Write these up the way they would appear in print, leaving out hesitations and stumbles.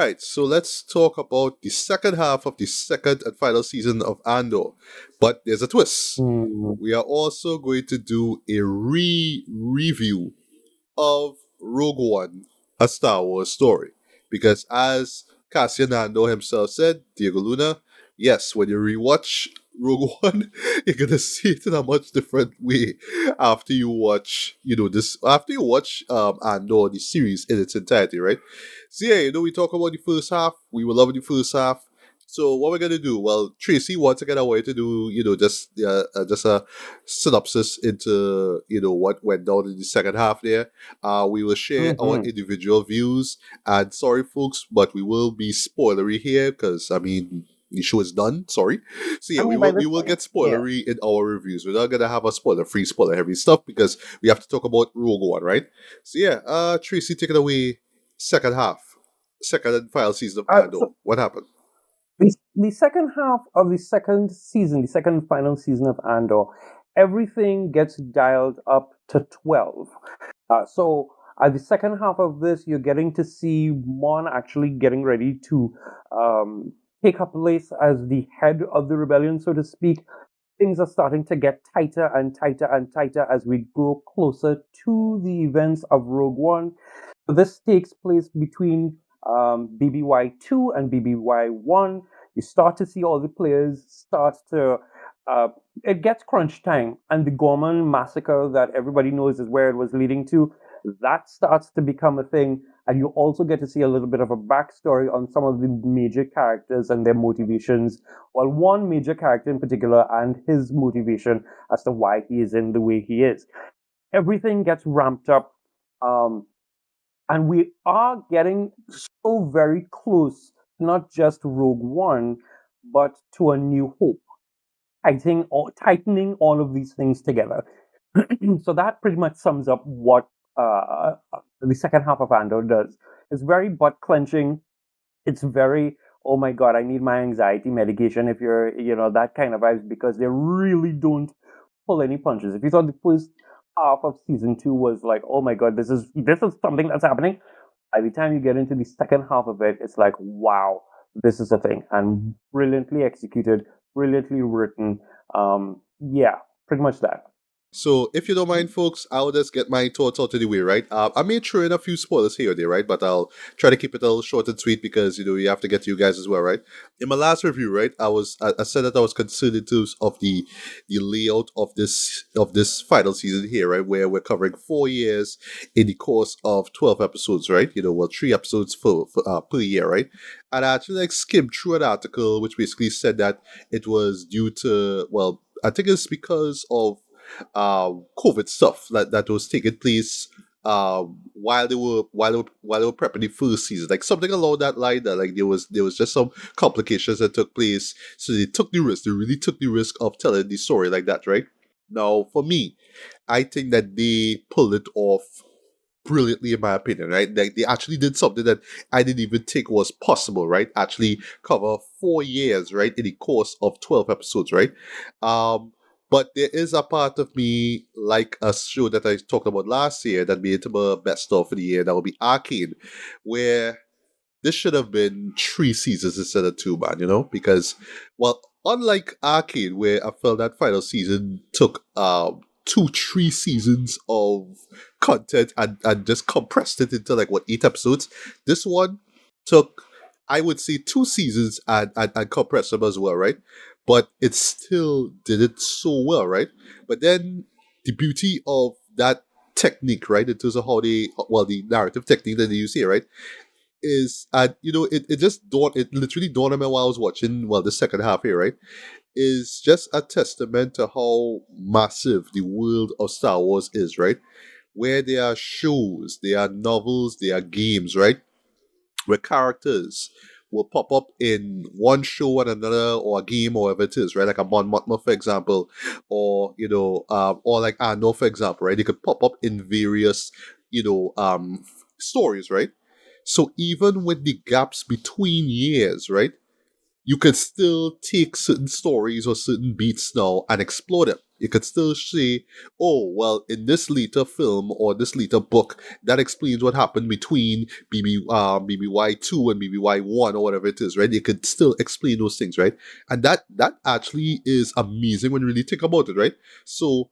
right, so let's talk about the second half of the second and final season of Andor. But there's a twist. Mm. We are also going to do a review of Rogue One, a Star Wars story. Because as Cassian Andor himself said, Diego Luna, yes, when you rewatch Rogue One, you're gonna see it in a much different way after you watch, after you watch Andor, the series in its entirety, right? So yeah, we talk about the first half. We were loving the first half. So what we're gonna do? Well, Tracy, once again, I want you to do, just a synopsis into what went down in the second half there. We will share our Hmm. individual views, and sorry, folks, but we will be spoilery here because I mean the show is done. Sorry, so yeah, I we mean, by will this we will point, get yeah. spoilery in our reviews. We're not gonna have a spoiler-free, spoiler-heavy stuff because we have to talk about Rogue One, right? So yeah, Tracy, take it away. Second half, second and final season of Andor. So What happened? the second half of the second season, the second final season of Andor, everything gets dialed up to 12. So at the second half of this, you're getting to see Mon actually getting ready to take up place as the head of the rebellion, so to speak. Things are starting to get tighter and tighter and tighter as we grow closer to the events of Rogue One. This takes place between BBY2 and BBY1. You start to see all the players start to. Uh, it gets crunch time, and the Gorman massacre that everybody knows is where it was leading to. That starts to become a thing, and you also get to see a little bit of a backstory on some of the major characters and their motivations. Well, one major character in particular and his motivation as to why he is in the way he is. Everything gets ramped up. Um, and we are getting so very close, not just Rogue One, but to A New Hope, tightening all of these things together. So that pretty much sums up what the second half of Andor does. It's very butt clenching. It's very, oh my god, I need my anxiety medication if you're, that kind of vibes, because they really don't pull any punches. If you thought the first half of season two was like, oh my god, this is something that's happening, by the time you get into the second half of it, it's like, wow, this is a thing, and brilliantly executed, brilliantly written. Yeah, pretty much that. So, if you don't mind, folks, I'll just get my thoughts out of the way, right? I may throw in a few spoilers here or there, right? But I'll try to keep it a little short and sweet because you have to get to you guys as well, right? In my last review, right, I said that I was concerned in terms of the layout of this final season here, right, where we're covering 4 years in the course of 12 episodes, right? 3 episodes per year, right? And I actually skimmed through an article which basically said that it was due to, well, I think it's because of COVID stuff that was taking place while they were prepping the first season, like something along that line. That like there was just some complications that took place, so they took the risk. They really took the risk of telling the story like that, right? Now, for me, I think that they pulled it off brilliantly, in my opinion, right? They actually did something that I didn't even think was possible, right? Actually cover 4 years, right, in the course of 12 episodes, right? But there is a part of me, like a show that I talked about last year, that made it my best of the year, that would be Arcane, where this should have been 3 seasons instead of two, man, because, well, unlike Arcane, where I felt that final season took 3 seasons of content and just compressed it into like what 8 episodes, this one took, I would say, 2 seasons and compressed them as well, right? But it still did it so well, right? But then the beauty of that technique, right, in terms of how the narrative technique that they use here, right, is, and it literally dawned on me while I was watching, well, the second half here, right, is just a testament to how massive the world of Star Wars is, right? Where there are shows, there are novels, there are games, right? Where characters will pop up in one show and another, or a game, or whatever it is, right? Like a Mon Mothma, for example, or like Andor, for example, right? They could pop up in various, stories, right? So even with the gaps between years, right? you could still take certain stories or certain beats now and explore them. You could still say, oh, well, in this later film or this later book, that explains what happened between BBY2 and BBY1 or whatever it is, right? You could still explain those things, right? And that actually is amazing when you really think about it, right? So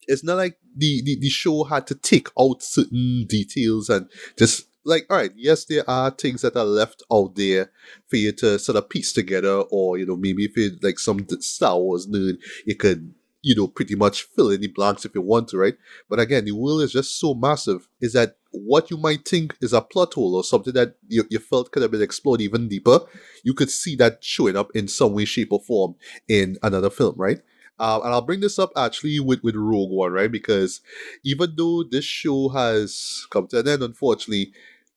it's not like the show had to take out certain details and just like, all right, yes, there are things that are left out there for you to sort of piece together, or maybe if you're like some Star Wars nerd, you could pretty much fill in the blanks if you want to, right? But again, the world is just so massive, is that what you might think is a plot hole or something that you felt could have been explored even deeper, you could see that showing up in some way, shape, or form in another film, right? And I'll bring this up actually with Rogue One, right? Because even though this show has come to an end, unfortunately,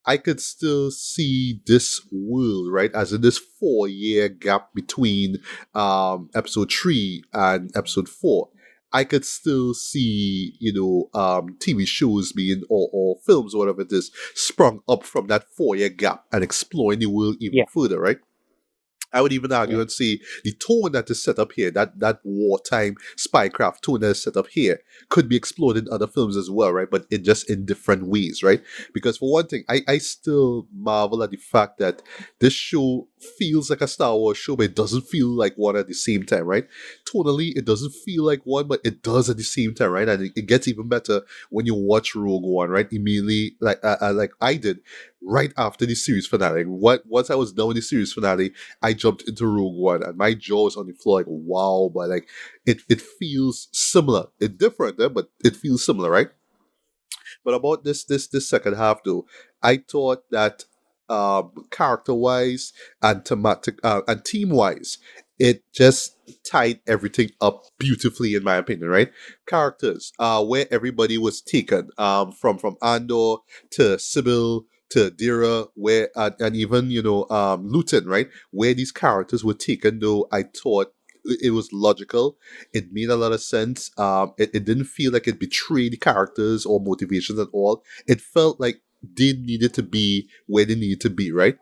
I could still see this world, right? As in this 4 year gap between episode 3 and episode 4. I could still see, TV shows being, or films, or whatever it is, sprung up from that 4 year gap and exploring the world even Yeah. further, right? I would even argue Yeah. and say the tone that is set up here, that wartime spycraft tone that is set up here, could be explored in other films as well, right? But just in different ways, right? Because for one thing, I still marvel at the fact that this show feels like a Star Wars show, but it doesn't feel like one at the same time, right? Tonally, it doesn't feel like one, but it does at the same time, right? And it gets even better when you watch Rogue One, right? Immediately, like I did, right after the series finale. Once I was done with the series finale, I jumped into Rogue One and my jaw was on the floor like, wow, but like it feels similar. It's different, but it feels similar, right? But about this second half though, I thought that character wise and thematic and team wise, it just tied everything up beautifully in my opinion, right? Characters, where everybody was taken, from Andor to Sybil to Dira, where and even Luton, right? Where these characters were taken, though, I thought it was logical. It made a lot of sense. It didn't feel like it betrayed the characters or motivations at all. It felt like they needed to be where they needed to be, right?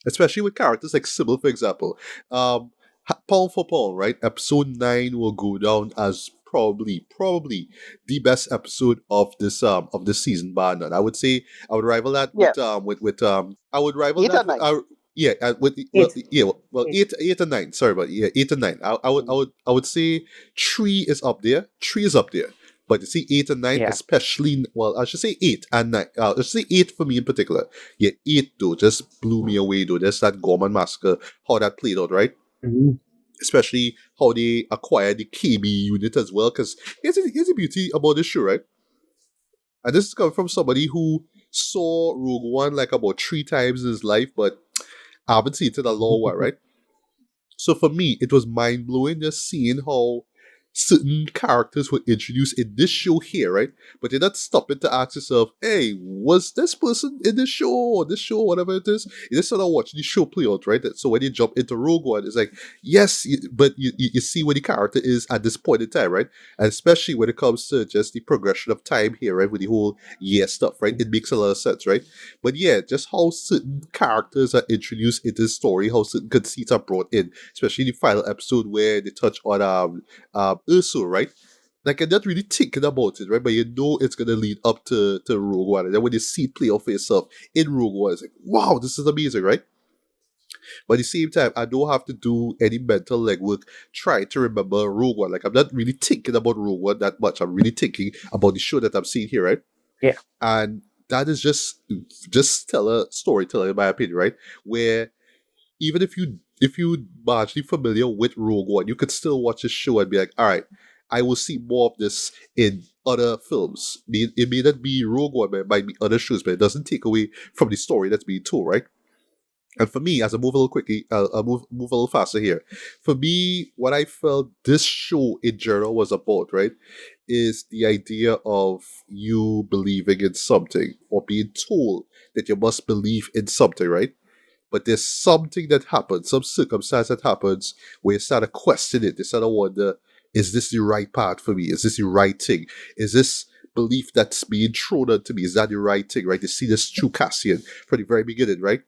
Especially with characters like Sybil, for example. Pound for pound, right? Episode 9 will go down as probably the best episode of this season, bar none. I would say I would rival that Yes. with I would rival 8 that and with 9. yeah, with Eight. eight, 8 and 9. Sorry, but yeah, 8 and 9. I would say 3 is up there. 3 is up there. But you see, 8 and 9, Yeah. especially, well, I should say 8 and 9. I should say 8 for me in particular. Yeah, 8 though just blew me away though. There's that Gorman massacre, how that played out, right? Mhm. Especially how they acquired the KB unit as well. Because here's the beauty about this show, right? And this is coming from somebody who saw Rogue One like about 3 times in his life, but I haven't seen it in a long while, right? So for me, it was mind blowing just seeing how certain characters were introduced in this show here, right? But you're not stopping to ask yourself, hey, was this person in this show or this show, whatever it is? You're just sort of watching the show play out, right? So when you jump into Rogue One, it's like, yes, but you see where the character is at this point in time, right? And especially when it comes to just the progression of time here, right? With the whole year stuff, right? It makes a lot of sense, right? But yeah, just how certain characters are introduced into the story, how certain conceits are brought in, especially the final episode where they touch on Ursula, right? Like, I'm not really thinking about it, right? But you know it's gonna lead up to Rogue One, and then when you see it play out for yourself in Rogue One, it's like, wow, this is amazing, right? But at the same time, I don't have to do any mental legwork trying to remember Rogue One. Like, I'm not really thinking about Rogue One that much. I'm really thinking about the show that I'm seeing here, right? Yeah. And that is just stellar storytelling, in my opinion, right? Where even if you largely familiar with Rogue One, you could still watch this show and be like, all right, I will see more of this in other films. It may not be Rogue One, but it might be other shows, but it doesn't take away from the story that's being told, right? And for me, as I move a little quickly, I'll move a little faster here. For me, what I felt this show in general was about, right, is the idea of you believing in something or being told that you must believe in something, right? But there's something that happens, some circumstance that happens where you start to question it. You start to wonder, is this the right path for me? Is this the right thing? Is this belief that's being thrown onto me, is that the right thing, right? You see this true Cassian from the very beginning, right?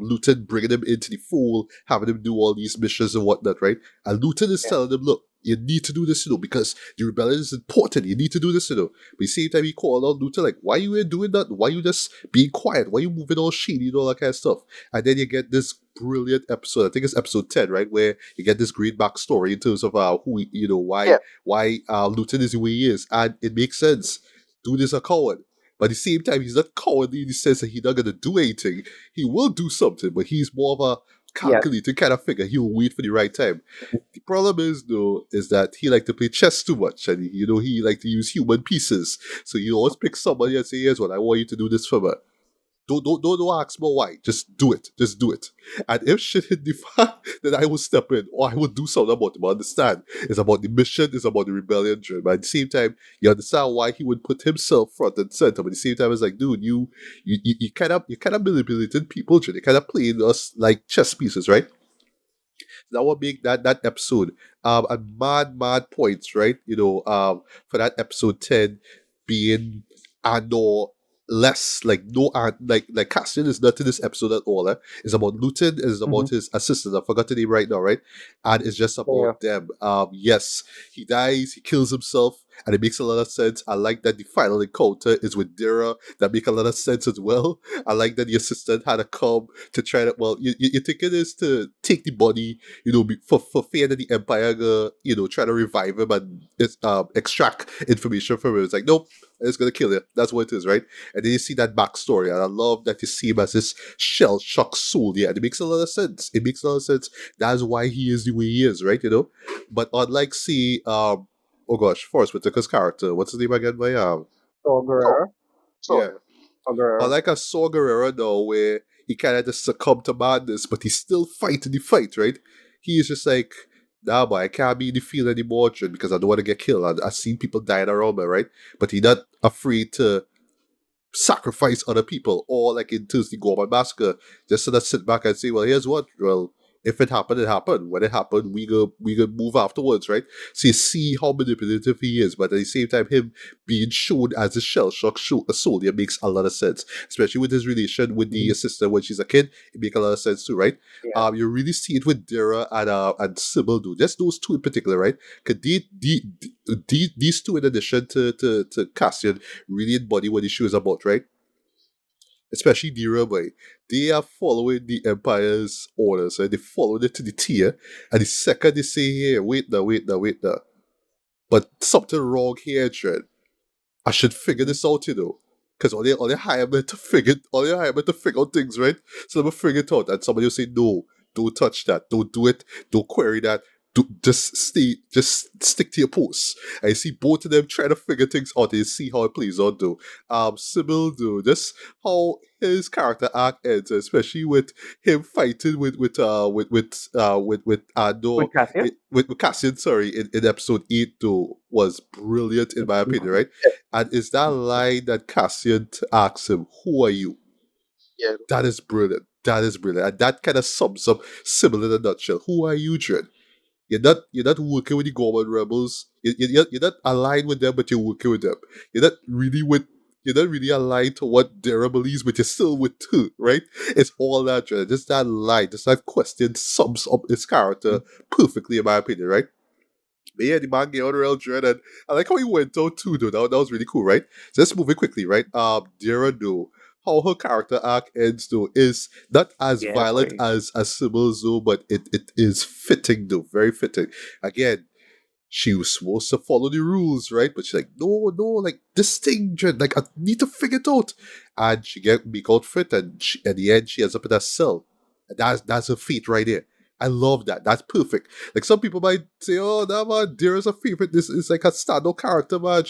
Luton bringing him into the fold, having him do all these missions and whatnot, right? And Luton is telling him, look, you need to do this, because the rebellion is important. You need to do this, But at the same time, he called out Luton, like, why you ain't doing that? Why you just being quiet? Why you moving all shady and all that kind of stuff? And then you get this brilliant episode. I think it's episode 10, right, where you get this great backstory in terms of why Luton is the way he is, and it makes sense. Dude is a coward. But at the same time, he's not cowardly in the sense that he's not going to do anything. He will do something, but he's more of a calculated kind of figure. He'll wait for the right time. The problem is, though, is that he like to play chess too much, and he like to use human pieces. So you always pick somebody and say, "Here's what I want you to do this for me." Don't ask me why. Just do it. Just do it. And if shit hit the fan, then I will step in or I will do something about it. But understand, it's about the mission, it's about the rebellion dream. But at the same time, you understand why he would put himself front and center. But at the same time, it's like, dude, you kind of manipulated people, you kind of playing us like chess pieces, right? That would make that episode a mad points, right? For that episode 10 being Andor less like no like Cassian is not in this episode at all. It's about Luton, it's about his assistant. I forgot the name right now, right? And it's just about them. Yes, he dies, he kills himself, and it makes a lot of sense. I like that the final encounter is with Dira. That makes a lot of sense as well. I like that the assistant had to come to try to, well, you think it is to take the body, for fear that the Empire try to revive him and extract information from him. It's like, nope, it's gonna kill you. That's what it is, right? And then you see that backstory, and I love that you see him as this shell shock soul. Yeah, and it makes a lot of sense. It makes a lot of sense. That's why he is the way he is, right? But unlike oh gosh, Forrest Whitaker's character, what's his name again? By Saw Gerrera. Yeah. Unlike a Saw Gerrera though, where he kind of just succumbed to madness, but he's still fighting the fight, right? He is just like, nah, boy, I can't be in the field anymore, Jin, because I don't want to get killed. I've seen people dying around me, right? But he's not afraid to sacrifice other people, or like in Tuesday Gorman Massacre, just sort of sit back and say, well, here's what, well, if it happened, it happened. When it happened, we go move afterwards, right? So you see how manipulative he is, but at the same time, him being shown as a shell shock soldier makes a lot of sense, especially with his relation with the assistant when she's a kid. It makes a lot of sense too, right? Yeah. You really see it with Dira and Sybil, do just those two in particular, right? Because these two, in addition to Cassian, really embody what the show is about, right? Especially Dira, boy. They are following the Empire's orders, right? They follow it to the tier, and the second they say, hey, wait now. But something wrong here, Dred. I should figure this out, Because all they hire me to figure out things, right? So let me figure it out. And somebody will say, no, don't touch that, don't do it, don't query that. Just stick to your posts. I see both of them trying to figure things out and see how it plays out though. Sybil though, just how his character arc ends, especially with him fighting with Andor, With Cassian? with Cassian, sorry, in episode 8 though, was brilliant in my opinion, right? And is that line that Cassian asks him, who are you? Yeah. That is brilliant. And that kind of sums up Sybil in a nutshell. Who are you, Dred? You're not working with the Gorman rebels. You're not aligned with them, but you're working with them. You're not really aligned to what Dara believes, but you're still with her, right? It's all that, Dred. Just that line, just that question sums up his character perfectly, in my opinion, right? But yeah, the man get on real Dred, and I like how he went out too, though. That was really cool, right? So let's move it quickly, right? Dara, though, how her character arc ends though is not as violent as Sybil's though, but it is fitting though, very fitting. Again, she was supposed to follow the rules, right? But she's like, no, like this thing, Jen, like I need to figure it out. And she get make out fit, and at the end she ends up in a cell. And that's her fate right there. I love that. That's perfect. Like some people might say, oh, nah, man, Dara's a favorite. This is like a standout character, man.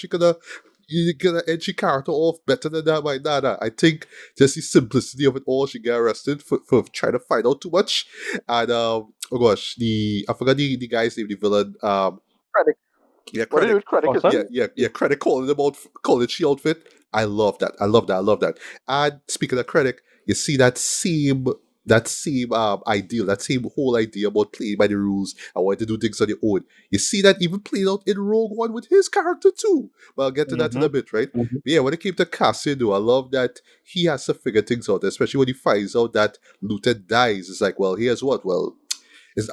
You're gonna end your character off better than that, man. Nah. I think just the simplicity of it all, she got arrested for trying to find out too much. And oh gosh, I forgot the guy's name, the villain. Krennic. Yeah, What do you do Krennic. with Krennic? Yeah. Krennic calling she outfit. I love that. And speaking of Krennic, you see that same that same ideal, that same whole idea about playing by the rules and wanting to do things on your own. You see that even played out in Rogue One with his character too. But I'll get to that in Mm-hmm. a bit, right? Mm-hmm. But yeah, when it came to Cassian, though, I love that he has to figure things out, especially when he finds out that Luton dies. It's like, well, here's what? Well,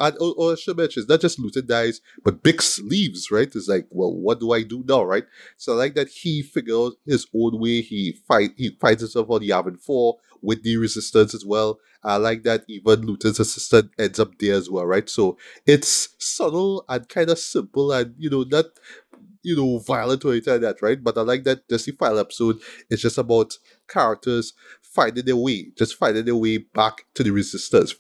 I should mention, it's not just Luton dies, but Bix leaves, right? It's like, well, what do I do now, right? So I like that he figured out his own way. He finds himself on the Yavin 4 with the resistance as well. I like that even Luton's assistant ends up there as well, right? So it's subtle and kind of simple and, not violent or anything like that, right? But I like that just the final episode is just about characters finding their way back to the resistance,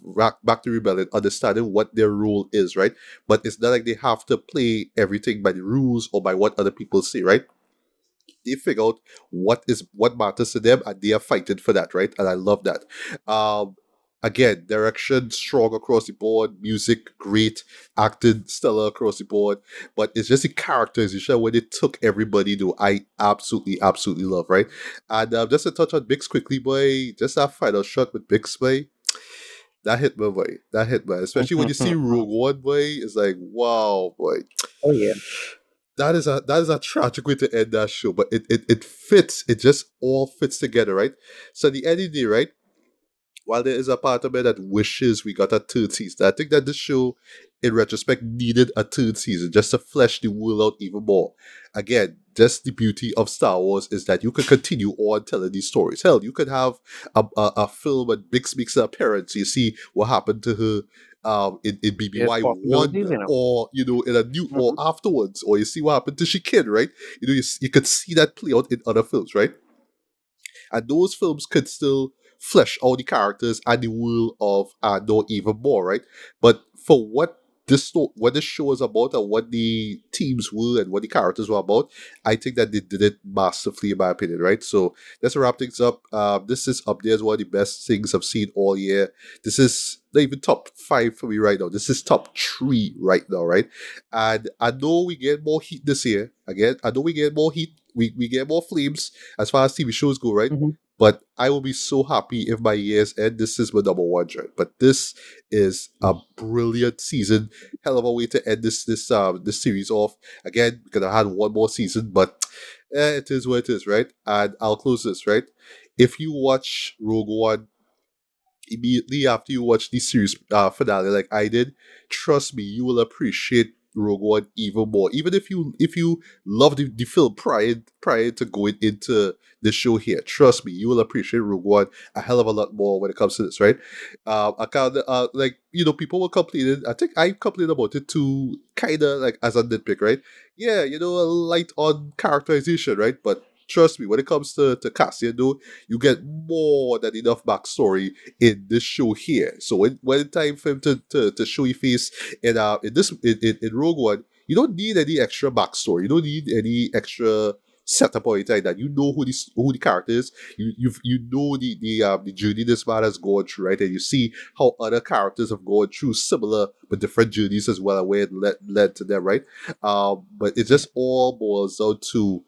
back to rebellion, understanding what their role is, right? But it's not like they have to play everything by the rules or by what other people say, right? They figure out what matters to them and they are fighting for that, right? And I love that. Um, Again, direction strong across the board, music great, acting stellar across the board, but it's just the characterization when they took everybody to I absolutely, absolutely love, right? And just to touch on Bix quickly, boy, just that final shot with Bix, boy, that hit me, boy. That hit me. Especially when you see Rogue One, boy, it's like, wow, boy. Oh yeah. That is a tragic way to end that show, but it fits. It just all fits together, right? So at the end of the day, right? While there is a part of me that wishes we got a third season, I think that this show, in retrospect, needed a third season just to flesh the world out even more. Again, just the beauty of Star Wars is that you could continue on telling these stories. Hell, you could have a film and Bix makes an appearance. You see what happened to her in There's BBY one, possibilities, or in a new, or Mm-hmm. afterwards, or you see what happened to Shikin, right? You could see that play out in other films, right? And those films could still flesh out the characters and the world of Andor even more, right? But for what this show is about and what the themes were and what the characters were about, I think that they did it masterfully in my opinion, right? So let's wrap things up. This is up there as one of the best things I've seen all year. This is not even top 5 for me right now. This is top 3 right now, right? And I know we get more heat this year. Again, I know we get more heat. We get more flames as far as TV shows go, right? Mm-hmm. But I will be so happy if by year's end this is my number one, right? But this is a brilliant season. Hell of a way to end this series off. Again, we could have had one more season, but it is what it is, right? And I'll close this, right? If you watch Rogue One immediately after you watch the series finale like I did, trust me, you will appreciate Rogue One even more. Even if you love the film prior to going into the show here, trust me, you will appreciate Rogue One a hell of a lot more when it comes to this, right? I kind of like people were complaining. I think I complained about it too, kind of like as a nitpick, right? Yeah, a light on characterization, right? But trust me, when it comes to Cassian, though, you get more than enough backstory in this show here. So when time for him to show his face in Rogue One, you don't need any extra backstory. You don't need any extra setup or anything like that. You know who the character is. You know the journey this man has gone through, right? And you see how other characters have gone through similar but different journeys as well, and where it led to them, right? But it just all boils down to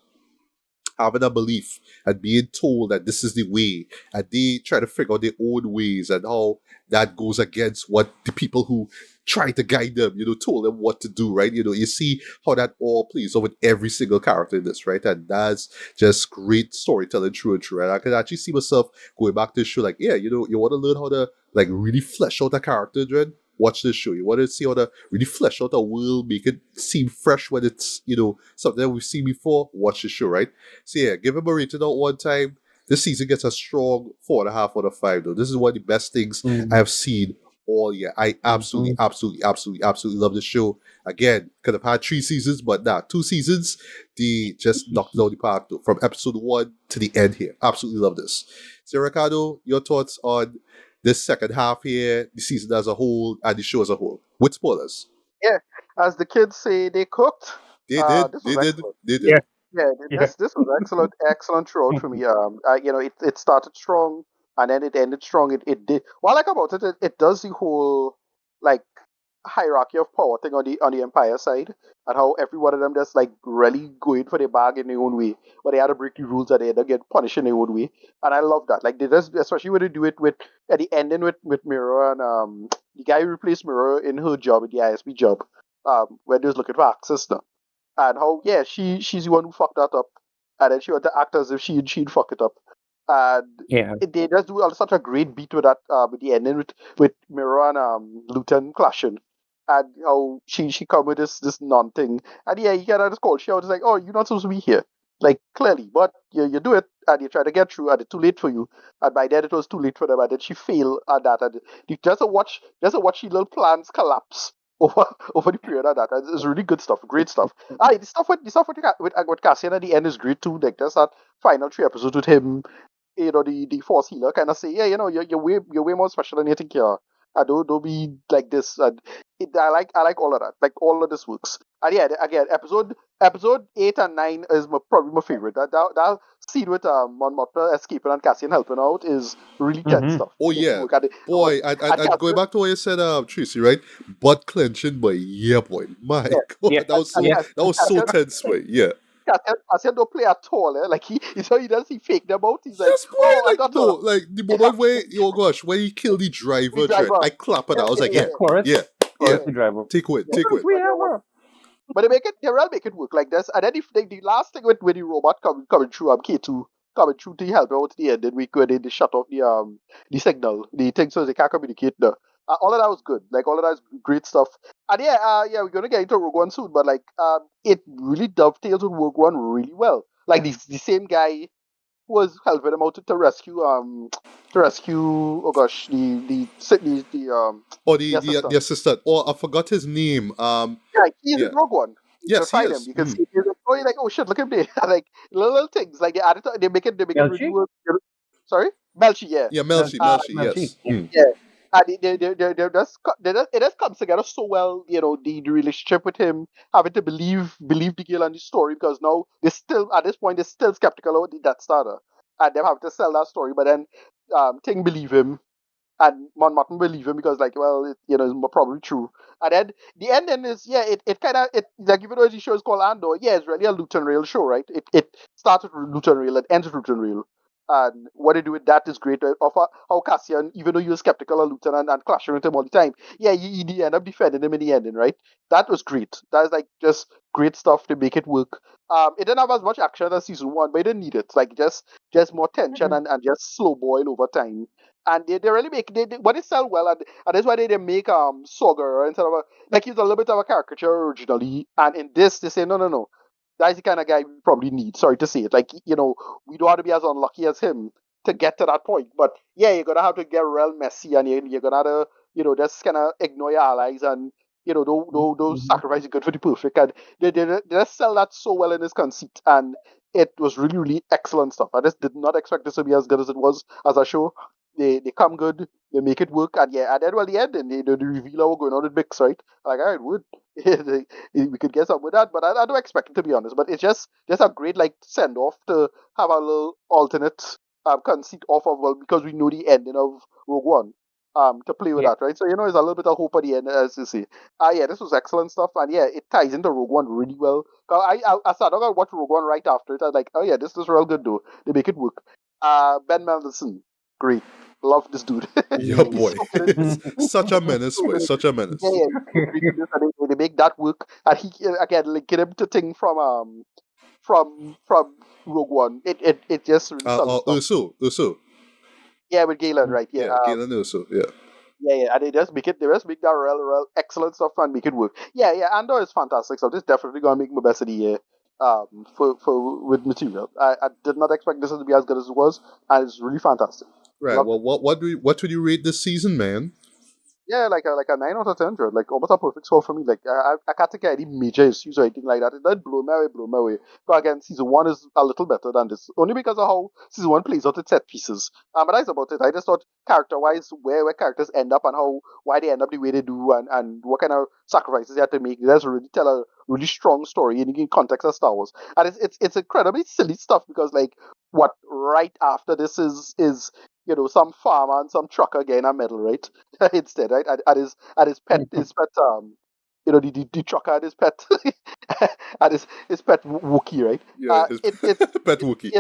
having a belief and being told that this is the way, and they try to figure out their own ways and how that goes against what the people who try to guide them, told them what to do, right? You see how that all plays over every single character in this, right? And that's just great storytelling through and through. And I can actually see myself going back to the show, like, yeah, you want to learn how to like really flesh out a character, Dren? Watch this show. You want to see how to really flesh out a world, make it seem fresh when it's something that we've seen before. Watch the show, right? So yeah, give him a rating out one time. This season gets a strong 4.5 out of 5 though. This is one of the best things I have seen all year. I absolutely, Mm-hmm. absolutely, absolutely, absolutely love the show. Again, could have had 3 seasons, but nah, 2 seasons. They just knocked it out the park though, from episode 1 to the end here. Absolutely love this. So Ricardo, your thoughts on this second half here, the season as a whole, and the show as a whole, with spoilers. Yeah, as the kids say, they cooked. They did, This was they did, excellent. they Yeah. did. Yeah, Yeah. this was excellent, excellent throughout for me. It started strong and then it ended strong. It did. What I like about it, it does the whole like hierarchy of power thing on the Empire side, and how every one of them just like really going for their bag in their own way, but they had to break the rules at the end and get punished in their own way. And I love that. Like they just, especially when they do it with at the ending with Mirror and the guy who replaced Mirror in her job in the ISB job, when they was looking for access now, and how yeah she's the one who fucked that up, and then she had to act as if she'd fuck it up, and Yeah. they just do such a great beat with that with the ending with Mirror and Luton clashing, and how she come with this non thing, and yeah you kind of just call she out, it's like, oh, you're not supposed to be here, like clearly, but you do it and you try to get through and it's too late for you, and by then it was too late for them, and then she failed at that, and you just to watch she little plans collapse over over the period of that. It's really good stuff, great stuff. The stuff with Cassian at the end is great too. Like there's that final 3 episodes with him, the force healer kind of say, yeah, you're way more special than you think you are. Don't be like this. And I like all of that. Like all of this works. And yeah, again, episode 8 and 9 is probably my favorite. That scene with Mon Mothma escaping and Cassian helping out is really tense Mm-hmm. stuff. Oh Make it yeah, work. And, boy, and going Cassian, back to what you said, Tracy, right? Butt clenching, but yeah, boy, my yeah, God, Yeah. that was and so Yeah. that was so Cassian, tense, boy. Yeah, Cassian don't play at all. Like he does he fake them out. He's like, yes, boy. oh, I Like got no, her. like the Yeah, moment where oh gosh, when he killed the the driver, dread, driver. I clap at that. Yeah, I was yeah, like, yeah, yeah, yeah. Chorus. yeah, yeah. Chorus the driver. Take win, Yeah, take Because win. we but have her. But they will make it work like this. And then if the last thing with the robot coming through K2 coming through to help out at the end, then we could they shut off the signal, the thing so they can't communicate now. All of that was good. Like all of that is great stuff. And yeah, we're gonna get into Rogue One soon, but like it really dovetails with Rogue One really well. Like the same guy who was helping him out to rescue oh gosh Or the the assistant. assistant. Oh, I forgot his name. Yeah, he's in Yeah, Rogue One. You can yes, he find him. is. You can see he's like, oh, you're like, oh shit, look at him there. Like little things, like they make it really Melchi? work. Sorry, Melchi, yeah, Yeah, Melchi. Melchi, uh, Melchi, Melchi. yes. Yeah. yeah. And it just comes together so well. The relationship with him, having to believe the girl and the story, because now they still at this point they're still skeptical of the Death Star, and them have to sell that story. But then, Ting believe him, and Mon Mothma believe him because like, well, it's probably true. And then the ending is, yeah, it kind of it like, even though the show is called Andor, yeah, it's really a Luton Rail show, right? It starts with Luton Rail, it ends with Luton Rail. And what they do with that is great. Of how Cassian, even though you were skeptical of Luton and clashing with him all the time, yeah, you end up defending him in the ending, right? That was great. That is like just great stuff to make it work. It didn't have as much action as season one, but it didn't need it. Like just more tension Mhm. and just slow boil over time, and they really make when they sell well, and that's why they make Soger instead of like he's a little bit of a caricature originally, and in this they say no, that's the kind of guy we probably need. Sorry to say it, like we don't want to be as unlucky as him to get to that point, but yeah, you're gonna have to get real messy, and you're gonna have to just kind of ignore your allies, and don't Mhm. sacrifice the good for the perfect, and they just sell that so well in this conceit, and it was really really excellent stuff. I just did not expect this to be as good as it was as a show. They come good, they make it work, and yeah, and then well, the end, and they reveal how we're going on with Bix, right? Like, I would, we could get some with that, but I don't expect it, to be honest. But it's just a great like send off to have a little alternate conceit off of, well, because we know the ending of Rogue One. To play with Yeah. that, right? So it's a little bit of hope at the end, as you say. Yeah, this was excellent stuff, and yeah, it ties into Rogue One really well. 'Cause I started to watch Rogue One right after it. I was like, oh yeah, this is real good though. They make it work. Ben Mendelsohn, great. Love this dude. Yeah, He's boy. so good in this. Such a menace, boy. Such a Yeah, menace. yeah, he's so great in this, and they make that work. And he again linking him to thing from Rogue One. It just really solid stuff. Ursu. Yeah, with Galen, right? Yeah, Yeah, Galen Ursu. Yeah. yeah, and they just make that real excellent stuff and make it work. Yeah, Andor is fantastic. So this is definitely gonna make my best of the year. For with material, I did not expect this to be as good as it was, and it's really fantastic. Right. Loved it. Well, what would you rate this season, man? Yeah, like a 9 out of 10, Jared. Like almost a perfect score for me. Like I can't think of any major issues or anything like that. It did blow my way. But again, season one is a little better than this, only because of how season one plays out its set pieces. But that's about it. I just thought character wise, where characters end up and why they end up the way they do, and what kind of sacrifices they had to make. That's really tell a really strong story in context of Star Wars, and it's incredibly silly stuff because like what right after this is some farmer and some trucker getting a medal, right? Instead, right? At his pet the trucker and his pet and his pet Wookie, right? Yeah, his pet It Wookie.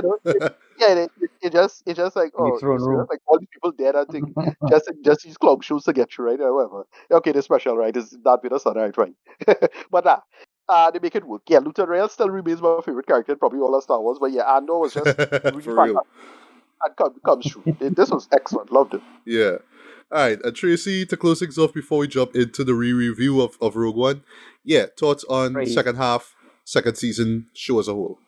yeah, it just like, in the oh, you throne serious? room. Like all these people dead and thing, just these clog shoes to get through, right? Or whatever. Okay, the special, right? Is that bit of sun, right? Right. But they make it work. Yeah, Luther Rail still remains my favorite character in probably all of Star Wars. But yeah, Andor was just really For real. fantastic and comes true. This was excellent. Loved it. Yeah. All right, Tracy, to close things off before we jump into the re-review of Rogue One, yeah, thoughts on Right. second half, second season, show as a whole.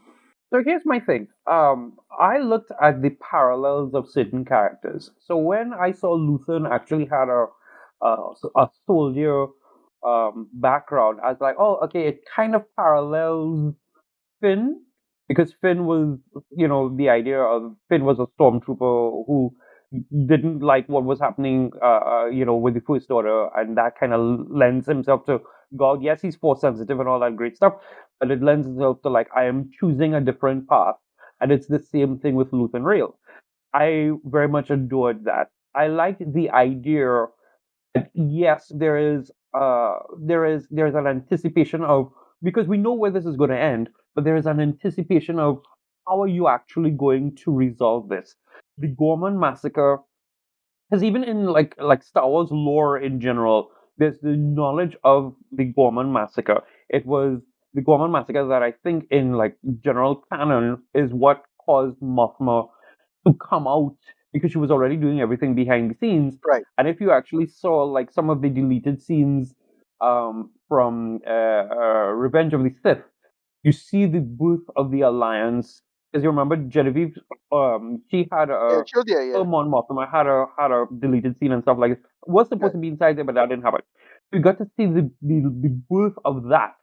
So here's my thing. I looked at the parallels of certain characters. So when I saw Luthen actually had a soldier background, I was like, oh, okay, it kind of parallels Finn, because Finn was, the idea of Finn was a stormtrooper who didn't like what was happening, with the First Order, and that kind of lends himself to God. Yes, he's force sensitive and all that great stuff, but it lends itself to like I am choosing a different path, and it's the same thing with Luke and Rail. I very much adored that. I liked the idea. Yes, there's an anticipation of, because we know where this is going to end, but there is an anticipation of how are you actually going to resolve this. The Gorman massacre, because even in like Star Wars lore in general, there's the knowledge of the Gorman massacre. It was the Gorman massacre that I think in like general canon is what caused Mothma to come out, because she was already doing everything behind the scenes. Right. And if you actually saw like some of the deleted scenes from Revenge of the Sith, you see the birth of the alliance. Because you remember Genevieve, she had Yeah, a sure. Yeah, yeah. her Mon Mothma had a deleted scene and stuff like it. Was Yeah. supposed to be inside there, but that didn't happen. We got to see the birth of that.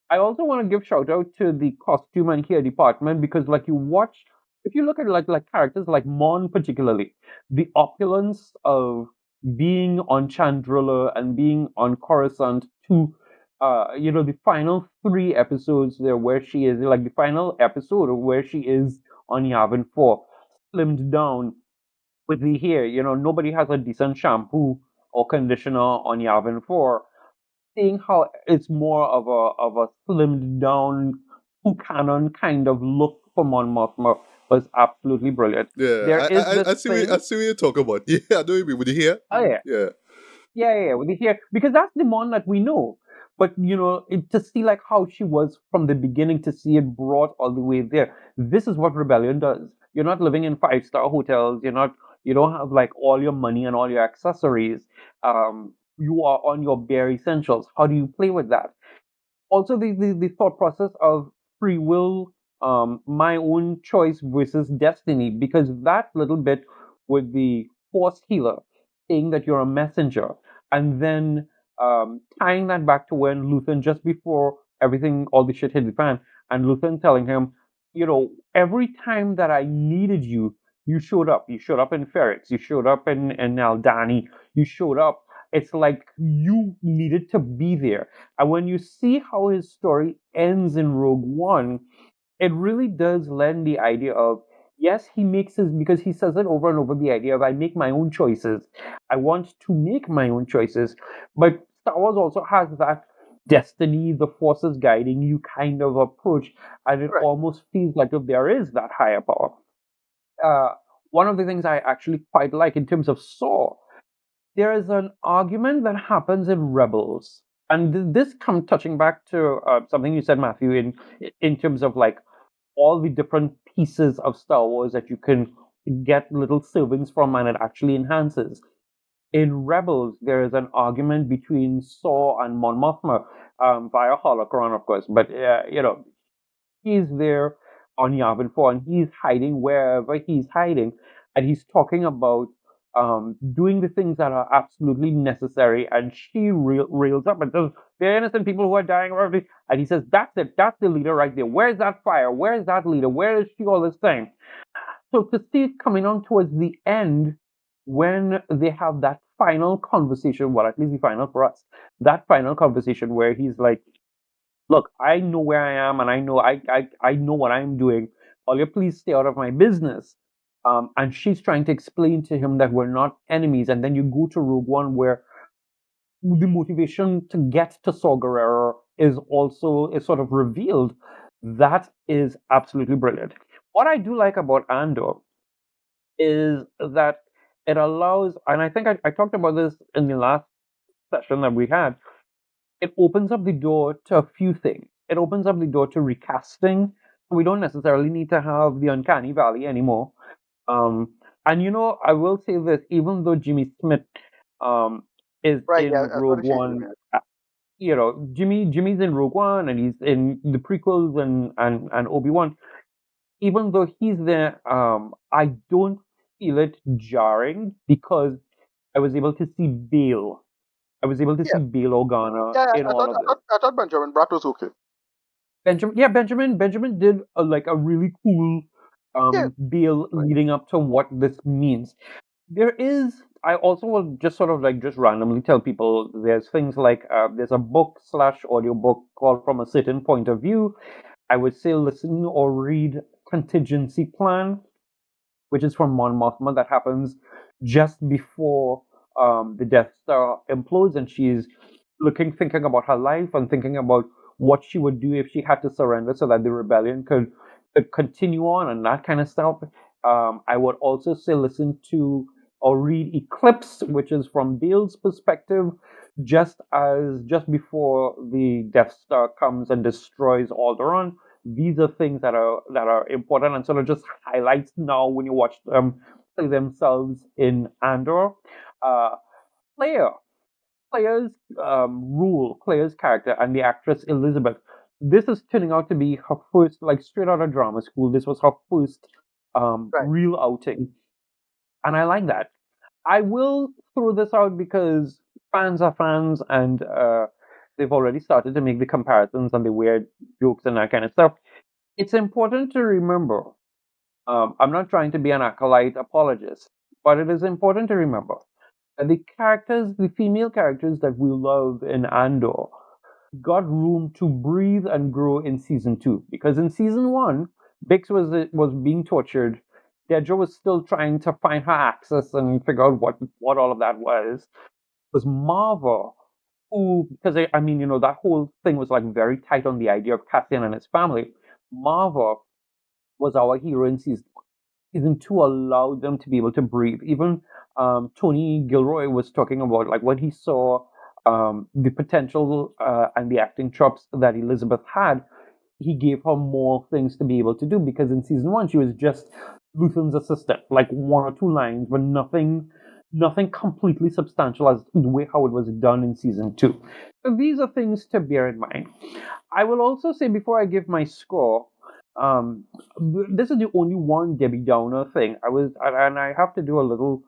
I also want to give shout out to the costume and hair department, because like you watch, if you look at like characters like Mon particularly, the opulence of being on Chandrilla and being on Coruscant to the final three episodes there where she is, like the final episode where she is on Yavin 4, slimmed down with the hair. Nobody has a decent shampoo or conditioner on Yavin 4. Seeing how it's more of a slimmed down canon kind of look for Mon Mothma was absolutely brilliant. Yeah, There is I this see what I thing. see what you're talking about. Yeah, I know what you mean. With the hair? Oh yeah, Yeah. yeah. With the hair, because that's the Mon that we know. But to see like how she was from the beginning, to see it brought all the way there. This is what rebellion does. You're not living in five-star hotels. You don't have like all your money and all your accessories. You are on your bare essentials. How do you play with that? Also the thought process of free will, my own choice versus destiny, because that little bit with the force healer saying that you're a messenger, and then tying that back to when Luthen, just before everything, all the shit hit the fan, and Luthen telling him, every time that I needed you, you showed up. You showed up in Ferrix, you showed up in Aldani, you showed up. It's like you needed to be there. And when you see how his story ends in Rogue One, it really does lend the idea of, yes, he makes his, because he says it over and over, the idea of I make my own choices. I want to make my own choices. But Star Wars also has that destiny, the forces guiding you kind of approach. And it Right. almost feels like if there is that higher power. Uh, One of the things I actually quite like in terms of Saw, there is an argument that happens in Rebels, and this comes touching back to something you said, Matthew, in terms of like all the different pieces of Star Wars that you can get little servings from, and it actually enhances. In Rebels, there is an argument between Saw and Mon Mothma, via holocron, of course, but he's there on Yavin 4, and he's hiding wherever he's hiding, and he's talking about doing the things that are absolutely necessary, and she rails up and says, there are innocent people who are dying, and he says, that's it, that's the leader right there. Where's that fire? Where's that leader? Where is she all this time? So to see it coming on towards the end, when they have that final conversation, well, at least the final for us, that final conversation where he's like, look, I know where I am, and I know I know what I'm doing. All you please stay out of my business. and she's trying to explain to him that we're not enemies. And then you go to Rogue One, where the motivation to get to Saw Gerrera is sort of revealed. That is absolutely brilliant. What I do like about Andor is that it allows, and I think I talked about this in the last session that we had, it opens up the door to a few things. It opens up the door to recasting. We don't necessarily need to have the Uncanny Valley anymore. Um, and I will say this: even though Jimmy Smith is Right, yeah, in that's what Rogue it changed. One, Jimmy's in Rogue One, and he's in the prequels and Obi-Wan. Even though he's there, I don't feel it jarring because I was able to see Bale. I was able to Yeah, see Bale Organa yeah. in all of this. I thought Benjamin Bratt was okay. Benjamin did like a really cool Yeah, Bale leading up to what this means. There is. I also will just sort of like just randomly tell people there's things like there's a book slash audiobook called From a Certain Point of View. I would say listen or read Contingency Plan, which is from Mon Mothma, that happens just before the Death Star implodes, and she's thinking about her life and thinking about what she would do if she had to surrender, so that the rebellion could continue on and that kind of stuff. I would also say listen to or read Eclipse, which is from Bale's perspective, just before the Death Star comes and destroys Alderaan. These are things that are important and sort of just highlights now when you watch them play themselves in Andor. Uh, Player, Player's rule, Player's character, and the actress Elizabeth. This is turning out to be her first, like straight out of drama school. This was her first right. real outing, and I like that. I will throw this out because fans are fans, and they've already started to make the comparisons and the weird jokes and that kind of stuff. It's important to remember. I'm not trying to be an acolyte apologist, but it is important to remember that the female characters that we love in Andor, got room to breathe and grow in season two. Because in season one, Bix was being tortured. Dedra was still trying to find her access and figure out what all of that was. It was Marva who, because I mean, that whole thing was like very tight on the idea of Cassian and his family. Marva was our hero in season two allowed them to be able to breathe. Even Tony Gilroy was talking about like when he saw the potential and the acting chops that Elizabeth had, he gave her more things to be able to do because in season one she was just Luthen's assistant, like one or two lines, but nothing completely substantial as the way how it was done in season two. So these are things to bear in mind. I will also say before I give my score, um, this is the only one Debbie Downer thing. And I have to do a little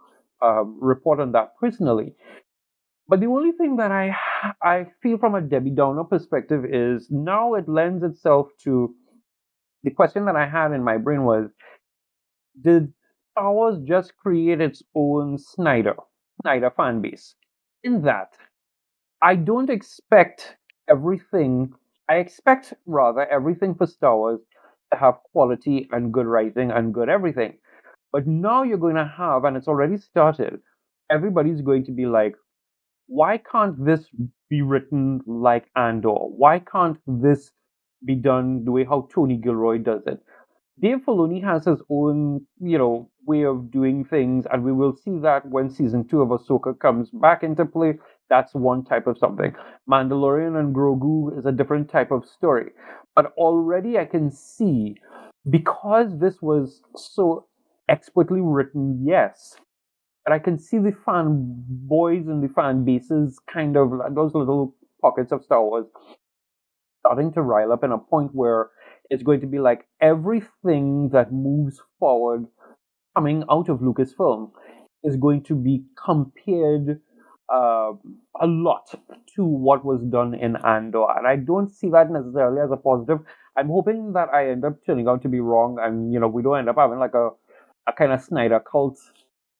report on that personally. But the only thing that I feel from a Debbie Downer perspective is now it lends itself to the question that I had in my brain was, did Star Wars just create its own Snyder fan base? In that, I don't expect everything. I expect rather everything for Star Wars to have quality and good writing and good everything. But now you're going to have, and it's already started, everybody's going to be like, why can't this be written like Andor? Why can't this be done the way how Tony Gilroy does it? Dave Filoni has his own, way of doing things, and we will see that when season two of Ahsoka comes back into play. That's one type of something. Mandalorian and Grogu is a different type of story. But already I can see, because this was so expertly written, yes, but I can see the fanboys and the fan bases kind of those little pockets of Star Wars starting to rile up in a point where it's going to be like everything that moves forward coming out of Lucasfilm is going to be compared uh, a lot to what was done in Andor. And I don't see that necessarily as a positive. I'm hoping that I end up turning out to be wrong and, we don't end up having like a kind of Snyder cult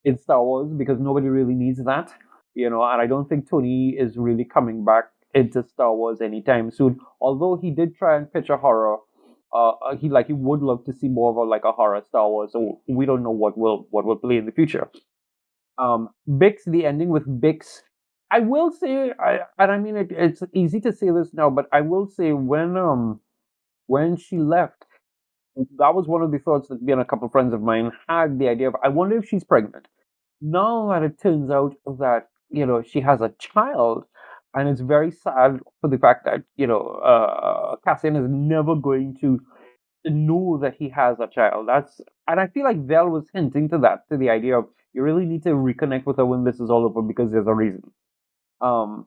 in Star Wars because nobody really needs that, and I don't think Tony is really coming back into Star Wars anytime soon. Although he did try and pitch a horror he would love to see more of a horror Star Wars. So we don't know what will play in the future. Bix, the ending with Bix, I will say, and I mean it's easy to say this now, but I will say when she left, that was one of the thoughts that me and a couple of friends of mine had, the idea of, I wonder if she's pregnant. Now that it turns out that she has a child, and it's very sad for the fact that Cassian is never going to know that he has a child. And I feel like Vel was hinting to that, to the idea of, you really need to reconnect with her when this is all over, because there's a reason. Um,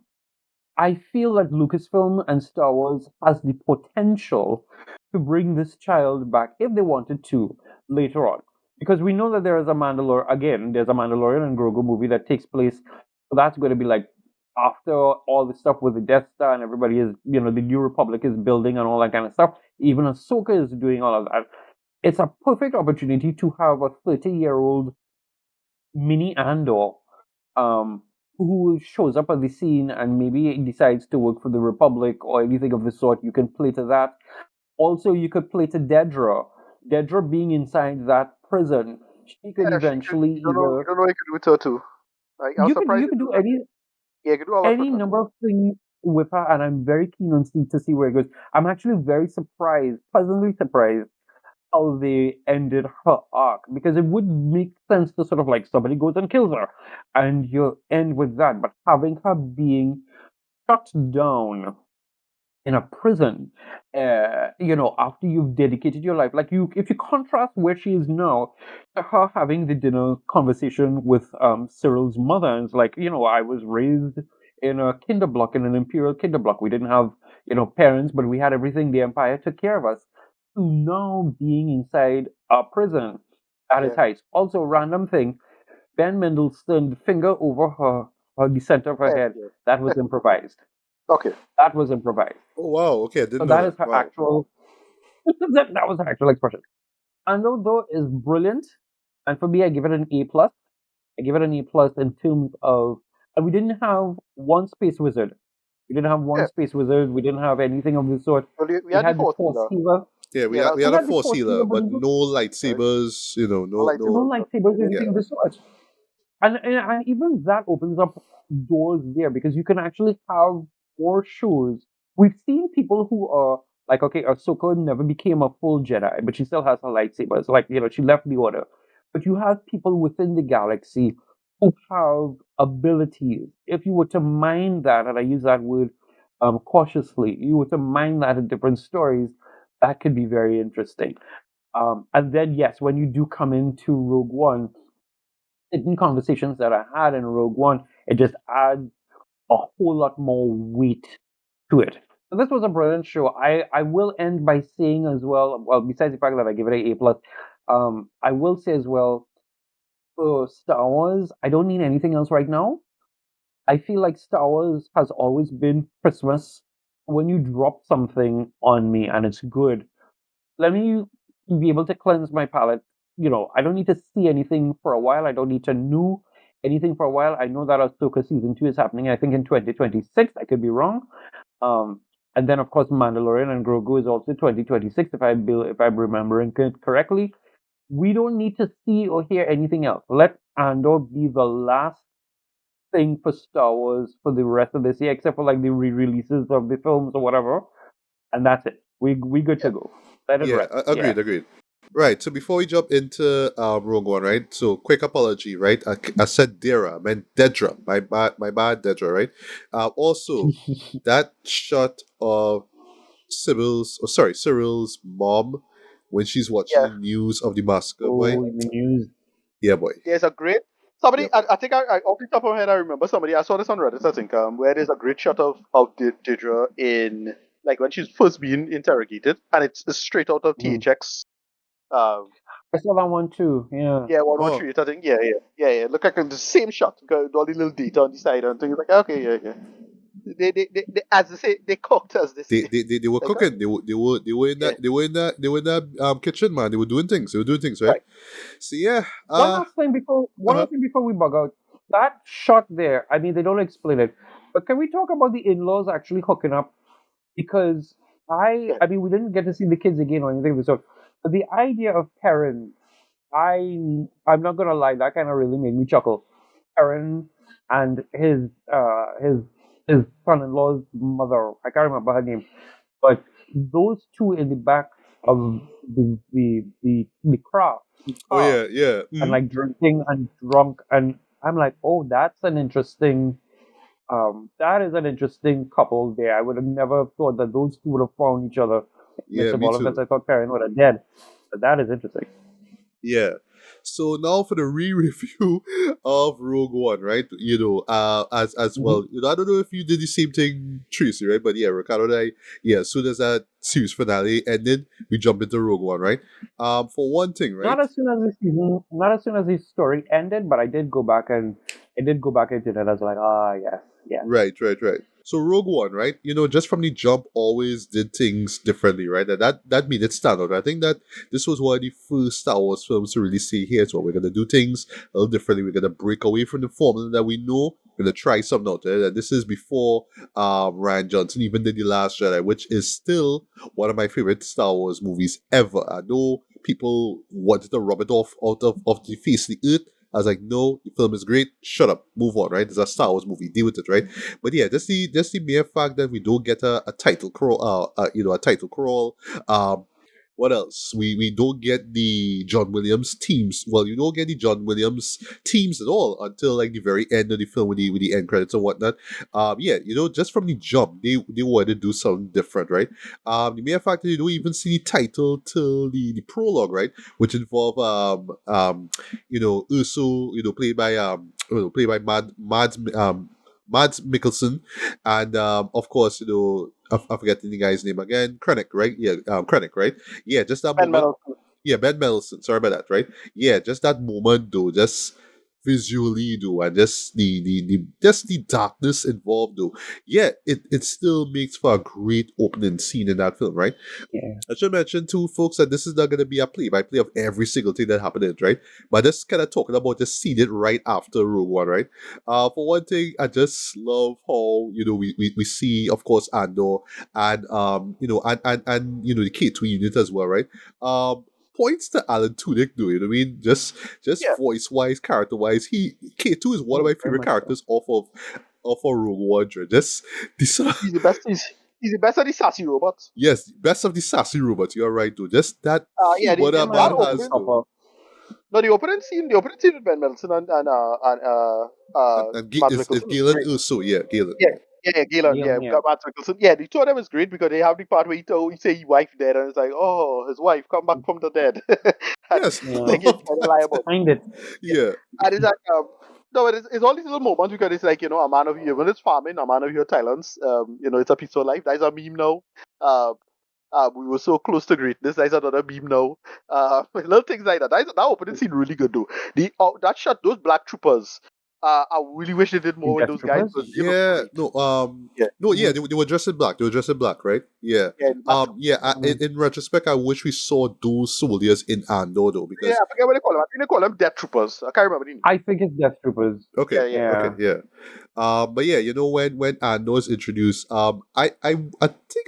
I feel like Lucasfilm and Star Wars has the potential to bring this child back if they wanted to later on. Because we know that there is there's a Mandalorian and Grogu movie that takes place. So that's going to be like after all the stuff with the Death Star and everybody is, the New Republic is building and all that kind of stuff. Even Ahsoka is doing all of that. It's a perfect opportunity to have a 30-year-old mini Andor um, who shows up at the scene and maybe decides to work for the Republic or anything of the sort. You can play to that. Also, you could play to Dedra. Dedra being inside that prison, she could Yeah, she could. eventually You either don't know what you could do with her too. Like, I was you could surprised you they could do do that. Yeah, you could do a lot with any her. number of things with her, and I'm very keen on to see where it goes. I'm actually very surprised, pleasantly surprised, how they ended her arc, because it would make sense to sort of like somebody goes and kills her, and you end with that. But having her being shut down in a prison, after you've dedicated your life, like if you contrast where she is now to her having the dinner conversation with Cyril's mother, and it's like, I was raised in a kinder block, in an imperial kinder block. We didn't have, parents, but we had everything. The empire took care of us. To now being inside a prison at its Yeah. height. Also, random thing, Ben Mendelsohn finger over the center of her Yeah. head. Yeah. That was improvised. Okay. That was improvised. Oh wow, okay, I So didn't know that that. is her Wow. actual. That was her actual expression. Andor though is brilliant, and for me, I give it an A plus. I give it an A plus in terms of, and we didn't have one space wizard. We didn't have one Yeah. space wizard. We didn't have anything of the sort. Well, we We had the had the force force healer. healer. Yeah, Yeah, that was we We had a good. had the force force healer, healer, but but no Right. lightsabers. No no no. lightsabers. lightsabers or Yeah. Yeah, anything of the sort. And even that opens up doors there, because you can actually have more shows. We've seen people who are like, okay, Ahsoka never became a full Jedi, but she still has her lightsabers. Like, she left the Order. But you have people within the galaxy who have abilities. If you were to mine that, and I use that word cautiously, you were to mine that in different stories, that could be very interesting. And then, yes, when you do come into Rogue One, certain conversations that I had in Rogue One, it just adds a whole lot more weight to it. So this was a brilliant show. I will end by saying as well, besides the fact that I give it an A plus, I will say as well, for Star Wars, I don't need anything else right now. I feel like Star Wars has always been Christmas. When you drop something on me and it's good, let me be able to cleanse my palate. I don't need to see anything for a while. I don't need to know anything for a while. I know that Ahsoka season 2 is happening, I think, in 2026. I could be wrong. Um, and then, of course, Mandalorian and Grogu is also 2026, if I'm remembering it correctly. We don't need to see or hear anything else. Let Andor be the last thing for Star Wars for the rest of this year, except for like the re-releases of the films or whatever. And that's it. We good Yeah. to go. Let it yeah. rest. Yeah. Agreed, agreed. Right. So before we jump into Rogue One, right? So quick apology, right? I said Dera, I meant Dedra. My bad, Dedra, right? Also, that shot of Cyril's mom when she's Yeah. watching news of the massacre, boy. Oh, the news. Yeah, boy. There's a great somebody. Yep. I think off the top of my head, I remember somebody. I saw this on Reddit. I think where there's a great shot of Didra in like when she's first being interrogated, and it's straight out of Mhm. THX. Um, I saw that one too. Yeah. yeah, 113. Oh, I think. Yeah. Look like the same shot. Got all the little detail on the side and things like okay, yeah. They as they say they cooked as they say. they were Like cooking. yeah, They were in that kitchen, man. They were doing things. They were doing things, right? right. So yeah. One Uh-huh. last thing before we bug out. That shot there, I mean, they don't explain it, but can we talk about the in-laws actually hooking up? Because Yeah. I mean, we didn't get to see the kids again or anything of the sort. But the idea of Perrin, I'm not gonna lie, that kind of really made me chuckle. Perrin and his son-in-law's mother, I can't remember her name, but those two in the back of the Oh car, yeah, yeah. and like drinking and drunk, and I'm like, oh, that is an interesting couple there. I would have never thought that those two would have found each other in the Yeah, midst of me all of this. too. I thought Perrin would have dead. But that is interesting. Yeah. So now for the re-review of Rogue One, right? As Hmm. well. I don't know if you did the same thing, Tracy, right? But yeah, Ricardo and I, yeah, as soon as that series finale ended, we jumped into Rogue One, right? For one thing, right? Not as soon as the story ended, but I did go back into it. I was like, ah, yes, yes, Right. So Rogue One, right? Just from the jump, always did things differently, right? That made it stand out. I think that this was one of the first Star Wars films to really say, here's what we're gonna do things a little differently. We're gonna break away from the formula that we know. We're gonna try something out there. And this is before Ryan Johnson even did The Last Jedi, which is still one of my favorite Star Wars movies ever. I know people wanted to rub it off of the face of the earth. I was like, no, the film is great. Shut up, move on, right? It's a Star Wars movie. Deal with it, right? But yeah, just the mere fact that we don't get a title crawl, a title crawl. What else? We don't get the John Williams teams. Well, you don't get the John Williams teams at all until like the very end of the film with the end credits and whatnot. Yeah, just from the jump, they wanted to do something different, right? The mere fact that you don't even see the title till the prologue, right? Which involve Urso, played by Mads Mikkelsen, and of course, I'm forgetting the guy's name again. Krennic, right? Yeah, Krennic, right? Yeah, just that Ben moment. Mendelsohn. Yeah, Ben Mendelsohn. Sorry about that, right? Yeah, just that moment, though. Just visually, though, and just the darkness involved, though. Yeah, it still makes for a great opening scene in that film, right? yeah. I should mention too, folks, that this is not going to be a play-by-play of every single thing that happened in it, right? But just kind of talking about just seeing it right after Rogue One, right? For one thing, I just love how we see, of course, Andor and the K2 unit as well, right? Points to Alan Tudyk, though. You know what I mean? Just Yeah. voice wise, character wise, K2 is one of Oh, my very favorite much so. characters off of Rogue One. Just the sort of He's the best. He's the best of the sassy robots. yes, best of the sassy robots. You're right, though. Just that Yeah, humor Very that much that man like has, opening. though. Christopher. No, the opening scene with Ben Mendelsohn and Mads Is Mikkelsen was Galen great. also, yeah, Galen. Yeah, Galen, Galen, yeah. Mads Mikkelsen. Yeah, the two of them is great because they have the part where he say his wife dead, and it's like, oh, his wife come back from the dead, and Yes, I Yeah. like he's love trying to lie that. about. Find it. Yeah, And it's like, no, it's all these little moments because it's like, a man of you, when it's farming, a man of your talents, it's a peaceful life. That's a meme now. Uh, we were so close to greatness. That's another meme now. Little things like that. That opening scene really good though. That shot, those black troopers. I really wish they did The more with Death those guys Troopers. because they look yeah, great. no, Yeah, no, yeah, Hmm. they were dressed in black. They were dressed in black, right? Yeah, yeah, the black troopers. yeah. Hmm. In retrospect, I wish we saw those soldiers in Andor, though, Yeah, because I forget what they call them. I think they call them death troopers. I can't remember the name. I think it's Death Troopers. okay, Yeah. okay, Yeah. yeah. But yeah, when Andor's introduced, I think I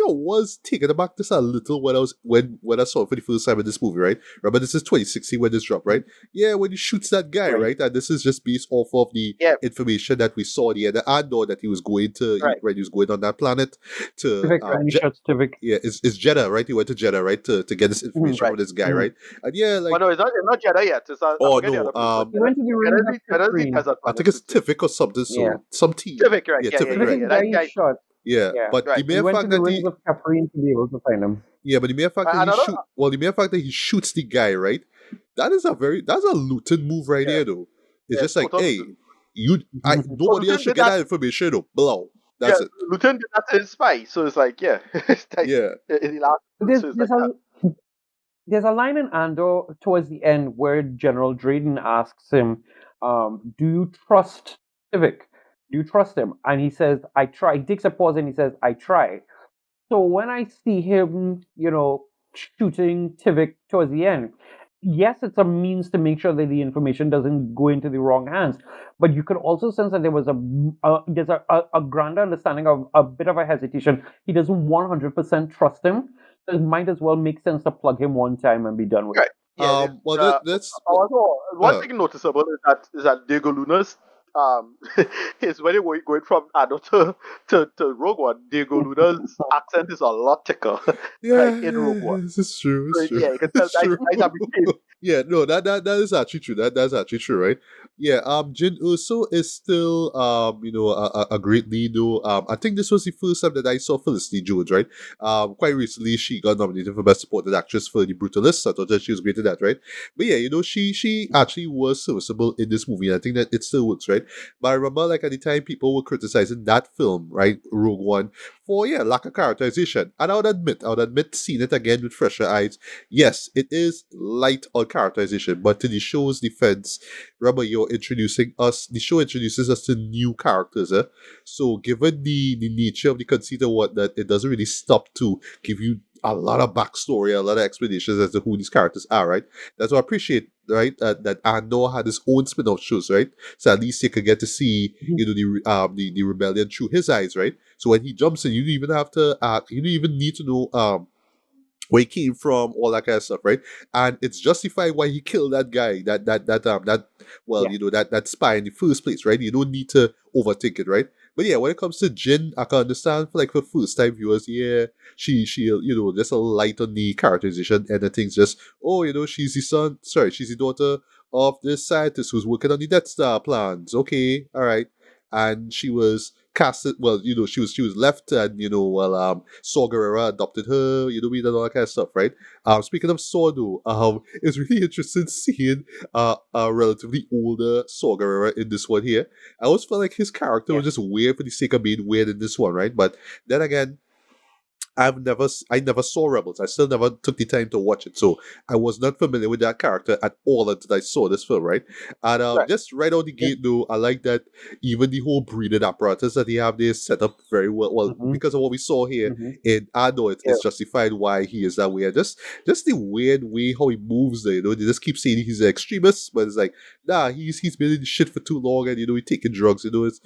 was taken aback just a little when I saw it for the first time in this movie, right? Remember, this is 2016 when this dropped, right? Yeah, when he shoots that guy, Right. right? And this is just based off of the Yeah. information that we saw at the end of Andor that he was going to Right. when he was going on that planet to Civic, right? Shot Civic. yeah, it's Jeddah, right? He went to Jeddah, right, to get this Mhm. information Right. from this guy, Mhm. right? And yeah, Well, like no, it's not Jedi yet. I oh forget the no, other place, but He went to the ruins of Jeddah is the Catherine. desert I planet. think it's Tifik or something. Yeah. So some team, Civic, right? yeah, Yeah, Tifik, Civic right? is the yeah. guy That he guy. shot. Yeah, Yeah. but the Right. He mere went to fact the that ruins of Catherine to be able to find him. yeah, but the mere fact that Another. the mere fact that he shoots the guy, right? That's a Luton move right Yeah, there, though. It's yeah, just like, total hey, Luton. So nobody else Luton should did get that. that information, though. Blow. Yeah, That's it. Luton did that to his spy. So it's like, yeah, it's like Yeah, in the last. There's So it's there's like that. a line in Andor towards the end where General Drayden asks him, "Do you trust Civic? Do you trust him?" And he says, "I try." He takes a pause and he says, "I try." So when I see him, shooting Tivik towards the end, yes, it's a means to make sure that the information doesn't go into the wrong hands. But you could also sense that there was there's a grand understanding of a bit of a hesitation. He doesn't 100% trust him. So it might as well make sense to plug him one time and be done with it. Right. Yeah. Well, that's Also, one uh, thing noticeable is that Diego Luna's is when they were going from Andor to Rogue One, Diego Luna's accent is a lot thicker, right, in Rogue One. yes, it's true. It's So, true. yeah, you can tell It's true. guys have been changed. Yeah, no, that is actually true. That's actually true, right? Yeah. Jin Urso is still a great lead though. I think this was the first time that I saw Felicity Jones, right? Quite recently she got nominated for Best Supporting Actress for The Brutalist. I thought that she was great at that, right? But yeah, she actually was serviceable in this movie. And I think that it still works, right? But I remember like at the time people were criticizing that film, right, Rogue One, for lack of characterization. And I would admit seeing it again with fresher eyes. Yes, it is light on characterization, but to the show's defense, remember the show introduces us to new characters. So given the nature of the conceit of what that, it doesn't really stop to give you a lot of backstory, a lot of explanations as to who these characters are, right? That's what I appreciate, right? That Andor had his own spin-off shows, right? So at least you could get to see, the rebellion through his eyes, right? So when he jumps in, you don't even have to, you don't even need to know, where he came from, all that kind of stuff, right? And it's justified why he killed that guy, Yeah. that spy in the first place, right? You don't need to overthink it, right? But yeah, when it comes to Jin, I can understand for like for first time viewers, yeah, she just a light on the characterization and the things just, she's the daughter of this scientist who's working on the Death Star plans. Okay, all right. And she was casted, she was left, and Saw Gerrera adopted her, we did all that kind of stuff, right? Speaking of Saw though, it's really interesting seeing a relatively older Saw Gerrera in this one here. I always felt like his character Yeah. was just weird for the sake of being weird in this one, right? But then again, I never saw Rebels. I still never took the time to watch it, so I was not familiar with that character at all until I saw this film, right? And Right. just right out the Yeah. gate, though, I like that even the whole breeding apparatus that they have there set up very well. Well, Mm-hmm. because of what we saw here Mm-hmm. in Andor, Yeah. it's justified why he is that way. And just the weird way how he moves there. They just keep saying he's an extremist, but it's like, nah, he's been in shit for too long, and he's taking drugs. It's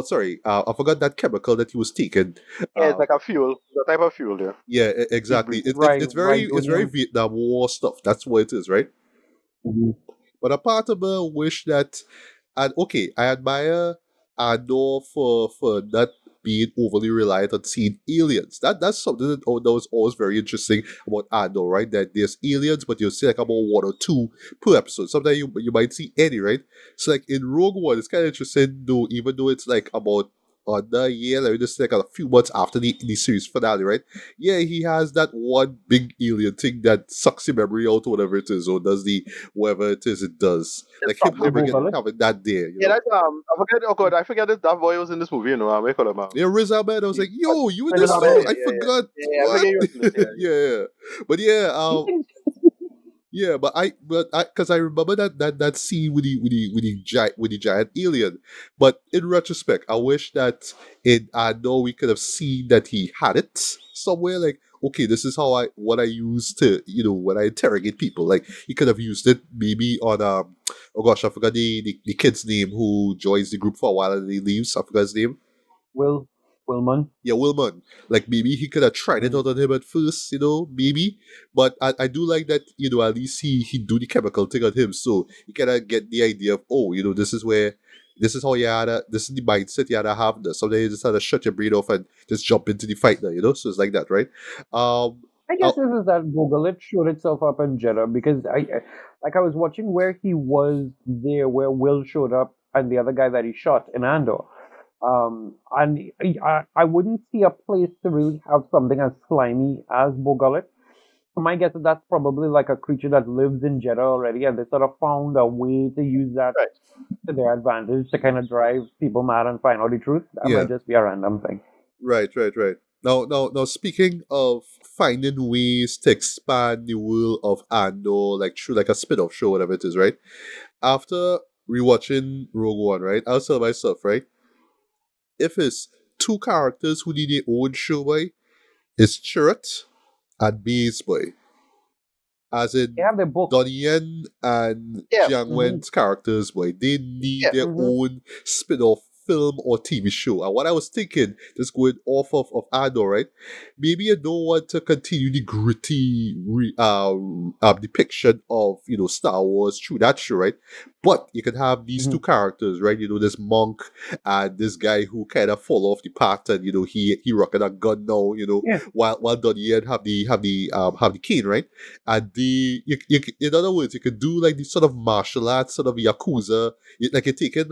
sorry, I forgot that chemical that he was taking. Yeah, it's Um, like a fuel, the type of fuel, yeah. yeah, He exactly. breathes. It's very Rhydonium. Vietnam War stuff. That's what it is, right? Mm-hmm. But a part of me wish that, and okay, I admire Andor for not being overly reliant on seeing aliens. That's something that was always very interesting about Andor, right? That there's aliens, but you'll see like about one or two per episode. Sometimes you might see any, right? So like in Rogue One, it's kind of interesting though, even though it's like about under a year, like just like a few months after the series finale, right? Yeah, he has that one big alien thing that sucks your memory out, whatever it is, or does the whatever it is it does. It's Like him probably having Google it. that there, yeah. That's I forget. Oh god, I forget that boy was in this movie. We call him. Yeah, Riz Ahmed, I was like, yo, you in Riz this Ahmed. too? Yeah, I yeah, yeah. forgot. I What? forget you was in this. Yeah, yeah. Yeah. But yeah, He thinks yeah, because I remember that scene with the giant alien. But in retrospect, I wish that I know we could have seen that he had it somewhere. Like, okay, this is what I use to when I interrogate people. Like, he could have used it maybe on oh gosh, I forgot the kid's name who joins the group for a while and he leaves. I forgot his name. Will Willman. Yeah, Wilman. Like maybe he could have tried it Mm. out on him at first, maybe. But I do like that, at least he do the chemical thing on him, so you kind of get the idea of, oh, this is how this is the mindset you had to have. Sometimes you just had to shut your brain off and just jump into the fight now. So it's like that, right? Um, I uh, guess this is that Google it showed itself up in Jeddah because I was watching where he was there, where Will showed up and the other guy that he shot in Andor. And I wouldn't see a place to really have something as slimy as Bogalit. My guess is that's probably like a creature that lives in Jeddah already, and they sort of found a way to use that Right. to their advantage to kind of drive people mad and find out the truth. That yeah, might just be a random thing. right. Now, speaking of finding ways to expand the world of Andor, like through like a spin-off show, whatever it is, right? After rewatching Rogue One, right, I'll tell myself, right, if it's two characters who need their own show, boy, it's Chirrut and Beast Boy. As They in have their book. Donnie Yen and Yeah. Jiang Mm-hmm. Wen's characters, boy, they need Yeah. their Mm-hmm. own spin-off film or TV show. And what I was thinking, just going off of Andor, right? Maybe you don't want to continue the gritty depiction of Star Wars through that show, right? But you can have these Mm-hmm. two characters, right? This monk and this guy who kind of fall off the path, and he rocking a gun now, Yeah. while Donnie Yen have the cane, right? And in other words, you could do like the sort of martial arts, sort of yakuza. Like you're taking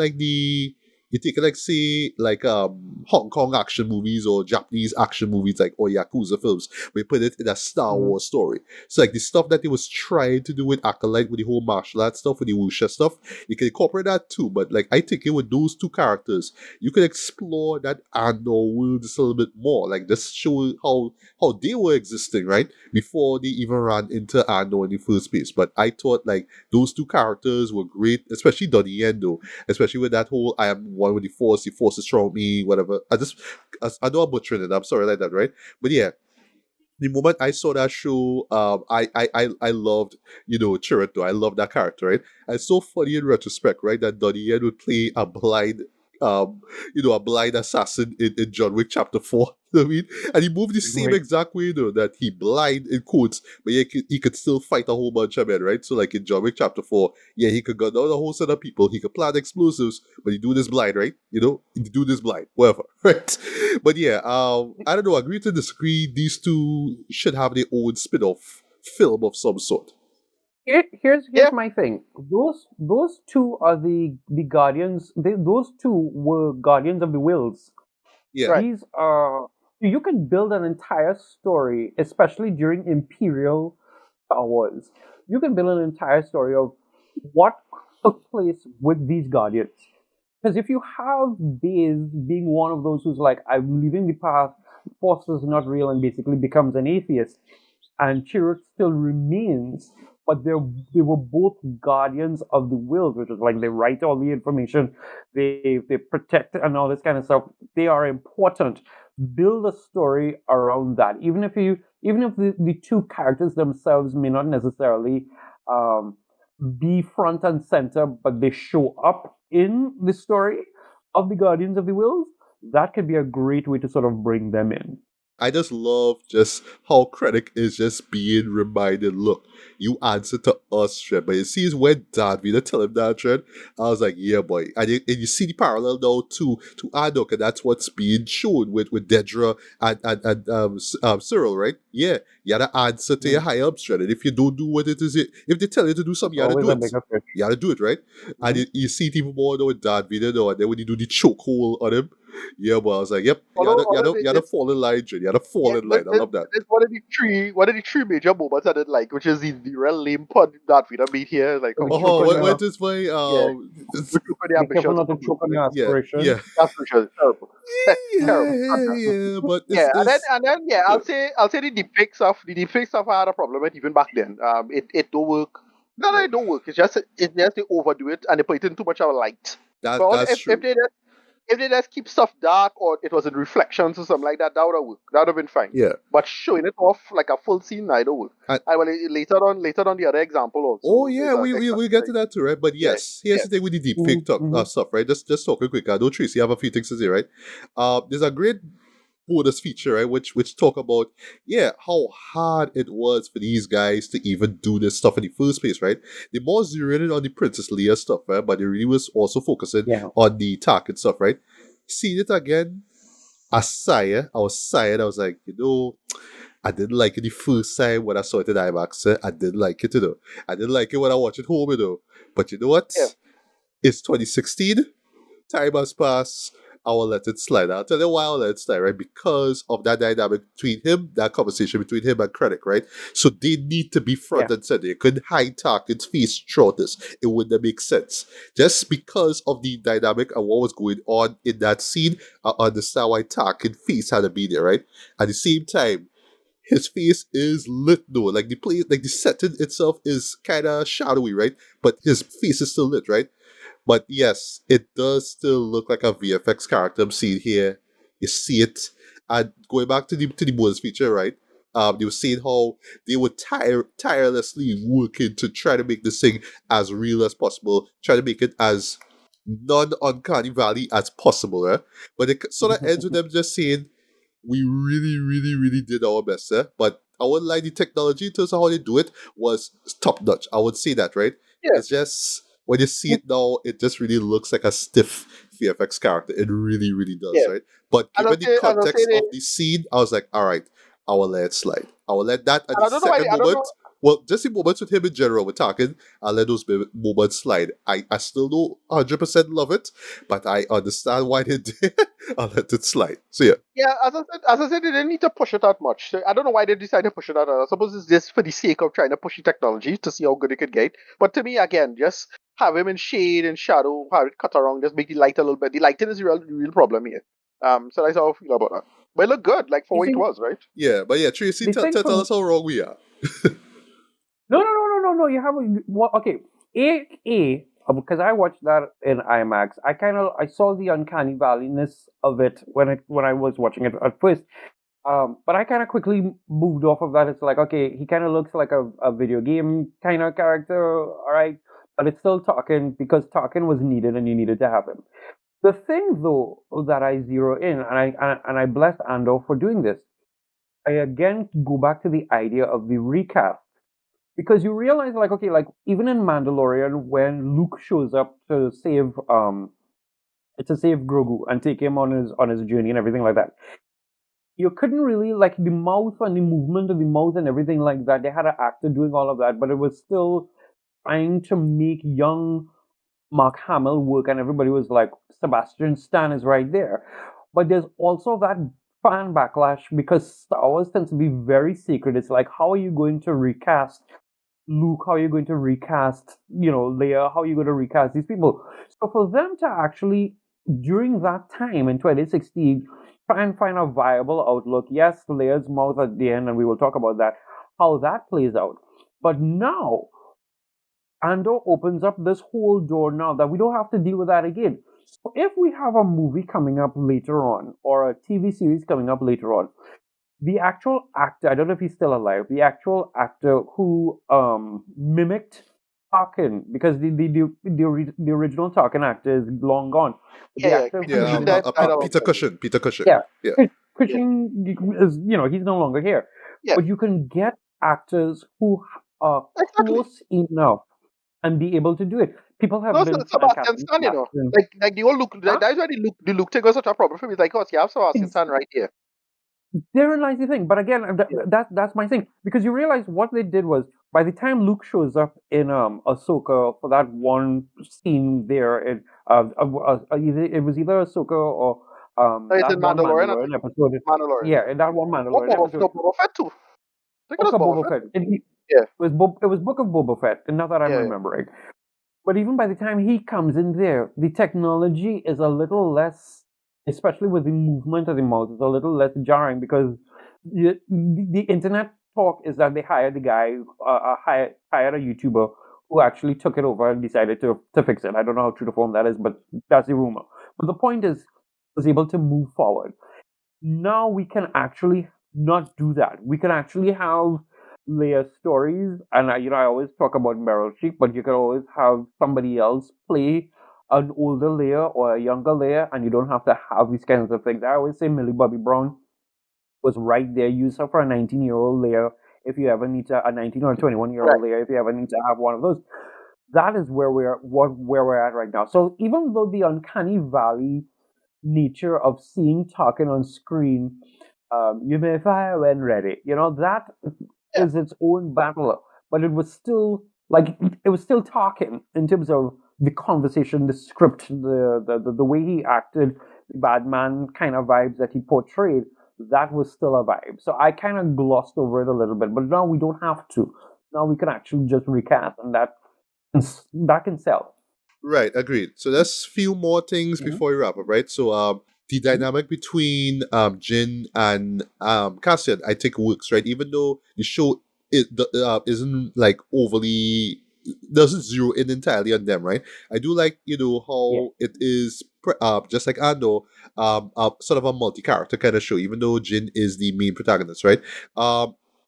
like say like Hong Kong action movies or Japanese action movies like or yakuza films. We put it in a Star Mm-hmm. Wars story. So like the stuff that they was trying to do with Acolyte, with the whole martial arts stuff, with the wuxia stuff, you can incorporate that too. But like I think with those two characters, you could explore that Andor world just a little bit more. Like just show how they were existing, right? Before they even ran into Andor in the first place. But I thought like those two characters were great, especially Donnie Yen though, especially with that whole "I am one with the force is strong with me," whatever. I know I'm butchering it. I'm sorry like that, right? But yeah, the moment I saw that show, I loved, Chirito. I love that character, right? And it's so funny in retrospect, right, that Donnie Yen would play um, a blind assassin in John Wick Chapter 4. You know what I mean? And he moved the same Right. exact way, that he blind in quotes, but he could still fight a whole bunch of men, right? So like in John Wick Chapter 4, yeah, he could gun down a whole set of people, he could plant explosives, but he do this blind, right? He do this blind, whatever, right? But yeah, I don't know, agree to disagree, these two should have their own spin-off film of some sort. Here's Yeah. my thing. Those two are the guardians. Those two were guardians of the wills. Yeah. Right. These are, you can build an entire story, especially during Imperial Star Wars. You can build an entire story of what took place with these guardians. Because if you have Baze being one of those who's like, I'm leaving the path, Force is not real, and basically becomes an atheist, and Chirrut still remains, but they were both guardians of the world, which is like they write all the information, they protect and all this kind of stuff. They are important. Build a story around that, even if the two characters themselves may not necessarily um, be front and center, but they show up in the story of the Guardians of the World. That could be a great way to sort of bring them in. I just love just how Krennic is just being reminded, look, you answer to us, Shred. But you see when Darth Vader tell him that, Shred, I was like, yeah, boy. And you see the parallel now to Andor, and that's what's being shown with Dedra and Cyril, right? Yeah, you gotta answer to your high ups, Shred. And if you don't do what it is, if they tell you to do something, you gotta Always do a it. bigger fish. You gotta do it, right? And Mhm. you see it even more now with Darth Vader, though, and then when you do the chokehold on him, yeah, but I was like, yep, Although you gotta fall in line, Jen. You gotta fall in line. I love that. there's one of the three major moments I did like, which is the real lame pun that we don't meet here. Like, So oh, we you choke Oh, on choke what your, is my yeah, it's- we choke on the be careful ambitions not of to the choke on your yeah, aspirations. yeah, That's for sure. Terrible. Terrible. yeah, but Yeah, and then yeah, yeah, I'll say the deepfake stuff I had a problem with even back then. It don't work. No, yeah. it don't work. It's just they overdo it and they put it in too much of a light. But That's if true. they just keep stuff dark or it was in reflections or something like that, that would have worked. That would have been fine. Yeah, But showing it off like a full scene, I don't work. and I will later on the other example oh also. yeah, There's an we example get to like that too, right? But yeah, yes, here's yeah, the thing with the deepfake Mm-hmm. stuff, right? Just talking quick. I know Tracy, you have a few things to say, right? There's a great bonus feature, right? Which talk about how hard it was for these guys to even do this stuff in the first place, right? They more zeroed in on the Princess Leia stuff, right? But they really was also focusing Yeah. on the Tarkin stuff, right? Seeing it again, I was sighing. I was like, I didn't like it the first time when I saw it in IMAX. I didn't like it, I didn't like it when I watched it home, But you know what? yeah. It's 2016. Time has passed. I will let it slide. I'll tell you why I'll let it slide, right? Because of that dynamic between him, that conversation between him and Krennic, right? So they need to be front Yeah. and center. You couldn't hide Tarkin's face throughout this. It wouldn't make sense. Just because of the dynamic and what was going on in that scene, I understand why Tarkin's face had to be there, right? At the same time, his face is lit though. Like the setting itself is kind of shadowy, right? But his face is still lit, right? But yes, it does still look like a VFX character I'm seeing here. You see it. And going back to the bonus feature, right? you were seeing how they were tirelessly working to try to make this thing as real as possible, try to make it as non-uncanny valley as possible, right? But it sort of ends with them just saying, we really, really, really did our best, but I wouldn't lie, the technology in terms of how they do it was top notch. I would say that, right? Yeah. It's just when you see it now, it just really looks like a stiff VFX character. It really, really does, Yeah. right? But And given the as I say, context of the scene, I was like, all right, I will let it slide. I will let that at and the I don't know why. second I don't moment. know. Well, just the moments with him in general, we're talking, I'll let those moments slide. I still don't 100% love it, but I understand why they did. I'll let it slide. So yeah. Yeah, as I said, they didn't need to push it that much. So I don't know why they decided to push it that much. I suppose it's just for the sake of trying to push the technology to see how good it could get. But to me, again, just have him in shade and shadow, have it cut around, just make the light a little bit. The lighting is the real problem here. So that's how I feel about that. But it looked good, like for You what it see, was, right? Yeah, but yeah, Tracy, the thing tell from us how wrong we are. no. You haven't. Well, okay, because I watched that in IMAX. I saw the uncanny valleyness of it when I was watching it at first. But I kind of quickly moved off of that. It's like, okay, he kind of looks like a video game kind of character, all right? But it's still Tarkin because Tarkin was needed and you needed to have him. The thing, though, that I zero in, and I bless Andor for doing this, I again go back to the idea of the recast because you realize, like, okay, like even in Mandalorian, when Luke shows up to save Grogu and take him on his journey and everything like that, you couldn't really like the mouth and the movement of the mouth and everything like that. They had an actor doing all of that, but it was still trying to make young Mark Hamill work, and everybody was like, Sebastian Stan is right there. But there's also that fan backlash because Star Wars tends to be very secret. It's like, how are you going to recast Luke? How are you going to recast, Leia? How are you going to recast these people? So for them to actually, during that time in 2016, try and find a viable outlook. Yes, Leia's mouth at the end, and we will talk about that, how that plays out. But now, Andor opens up this whole door now that we don't have to deal with that again. So if we have a movie coming up later on, or a TV series coming up later on, the actual actor, I don't know if he's still alive, the actual actor who mimicked Tarkin, because the original Tarkin actor is long gone. Yeah, The yeah. actor Peter who Yeah, Cushing died, mimicked died a Tarkin, long Peter time ago. Cushing. Peter Cushing. yeah, Yeah. Yeah, Cushing is, he's no longer here. yeah, But you can get actors who are exactly. close enough and be able to do it. People have No, been Sebastian casting Stan, Sebastian. like the old Luke. Huh? That's why the Luke thing was such a problem for me. It's like, oh, you have Sebastian Ex- Stan right here. Therein lies the thing. But again, Yeah, that's my thing because you realize what they did was by the time Luke shows up in Ahsoka for that one scene there, it was either Ahsoka or no, it's that in one Mandalorian. I Mandalorian think episode. Mandalorian. Yeah, Yeah, in that one or Mandalorian episode. Boba Fett too. I think it was Okay, Boba Boba Fett. Fett. Yeah, It was Book of Boba Fett, and not that I'm yeah, yeah. remembering. But even by the time he comes in there, the technology is a little less, especially with the movement of the mouth, is a little less jarring because the internet talk is that they hired the guy, hired a YouTuber who actually took it over and decided to fix it. I don't know how true to form that is, but that's the rumor. But the point is, was able to move forward. Now we can actually not do that. We can actually have layer stories, and I always talk about Meryl Streep, but you can always have somebody else play an older layer or a younger layer, and you don't have to have these kinds of things. I always say Millie Bobby Brown was right there. Use her for a 19-year-old layer if you ever need to, a 19 or a 21-year-old Right. layer if you ever need to have one of those. That is where we're at right now. So even though the uncanny valley nature of seeing Tarkin on screen, you may fire when ready. That Yeah, is its own battle, but it was still like it was still Tarkin in terms of the conversation, the script, the way he acted, the bad man kind of vibes that he portrayed. That was still a vibe. So I kind of glossed over it a little bit, but now we don't have to. Now we can actually just recast, and that can sell. Right, agreed. So there's few more things Mhm. before we wrap up, right? So the Mhm. dynamic between Jin and Cassian, I think works, right? Even though the show isn't like overly doesn't zero in entirely on them, right? I do like Yeah. how it is just like Andor, sort of a multi-character kind of show, even though Jin is the main protagonist, right?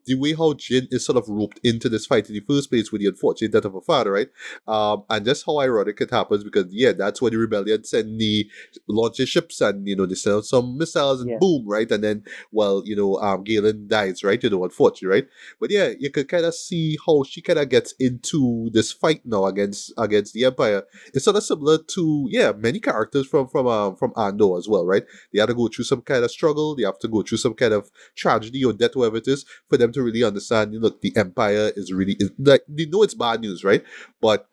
the way how Jin is sort of roped into this fight in the first place with the unfortunate death of her father, right? And just how ironic it happens because that's when the rebellion send the launcher ships and they send out some missiles and Yeah. boom, right? And then Galen dies, right? Unfortunately, right? But yeah, you could kind of see how she kind of gets into this fight now against the Empire. It's sort of similar to many characters from Andor as well, right? They have to go through some kind of struggle. They have to go through some kind of tragedy or death, whatever it is, for them to really understand. Look, the Empire is like they know it's bad news, right? But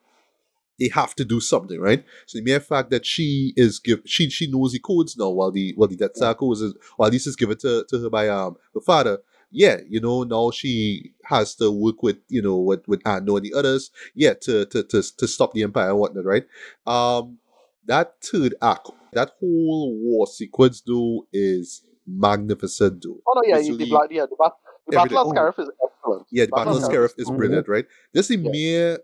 they have to do something, right? So the mere fact that she knows the codes now, while the Death Star codes is, or at least is given to her by her father. Yeah, now she has to work with with Andor and the others, to stop the Empire and whatnot, right? That third act, that whole war sequence though is magnificent though. Oh no, yeah, Visually, the everything. Battle of Oh. Scarif is excellent. Yeah, the Battle of Scarif Scarif is is brilliant. brilliant, right? Just the Yeah. mere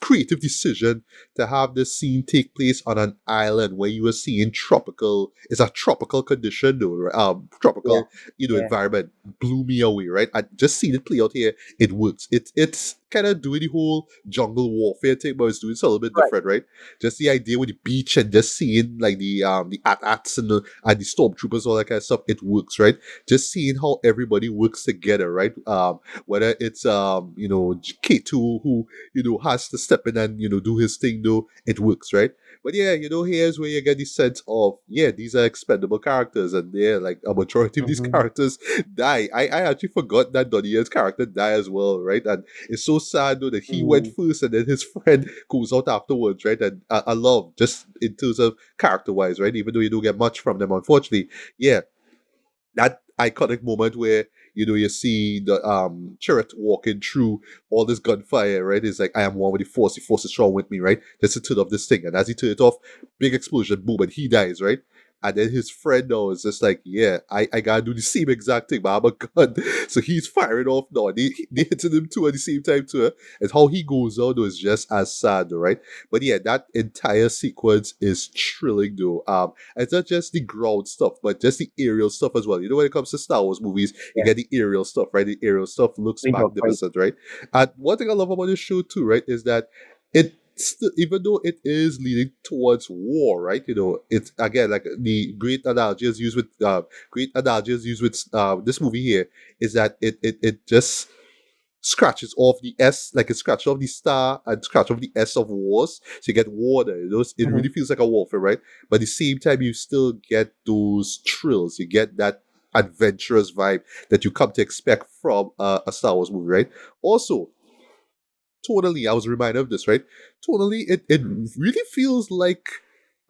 creative decision to have this scene take place on an island where you were seeing it's a tropical condition though, right? Tropical Yeah. environment blew me away, right? I just seen it play out here. It works. It's kind of doing the whole jungle warfare thing, but it's doing something a little bit Right. different, right? Just the idea with the beach and just seeing like the AT-ATs and the stormtroopers, all that kind of stuff, it works, right? Just seeing how everybody works together, right? Whether it's K2 who has to step in and, do his thing, though, it works, right? But yeah, here's where you get the sense of, these are expendable characters, and like a majority of these characters die. I actually forgot that Donnie's character died as well, right? And it's so sad, though, that he went first and then his friend goes out afterwards, right? And I love, just in terms of character-wise, right? Even though you don't get much from them, unfortunately. Yeah, that iconic moment where you see the Chirrut walking through all this gunfire, right? It's like, I am one with the force is strong with me, right? Just to turn off this thing, and as he turns it off, big explosion, boom, and he dies, right? And then his friend now is just like, I gotta do the same exact thing, but I'm a gun. So he's firing off now, and they hitting him too at the same time too. And how he goes out though is just as sad, though, right? But yeah, that entire sequence is thrilling though. It's not just the ground stuff, but just the aerial stuff as well. When it comes to Star Wars movies, you get the aerial stuff, right? The aerial stuff looks magnificent, right? And one thing I love about this show too, right, is that it still, even though it is leading towards war, right? It's again like the great analogy is used with this movie here is that it just scratches off the S, like it scratches off the star and scratch off the S of wars. So you get war there. It really feels like a warfare, right? But at the same time, you still get those thrills. You get that adventurous vibe that you come to expect from a Star Wars movie, right? Also, totally, I was reminded of this, right? Totally, it really feels like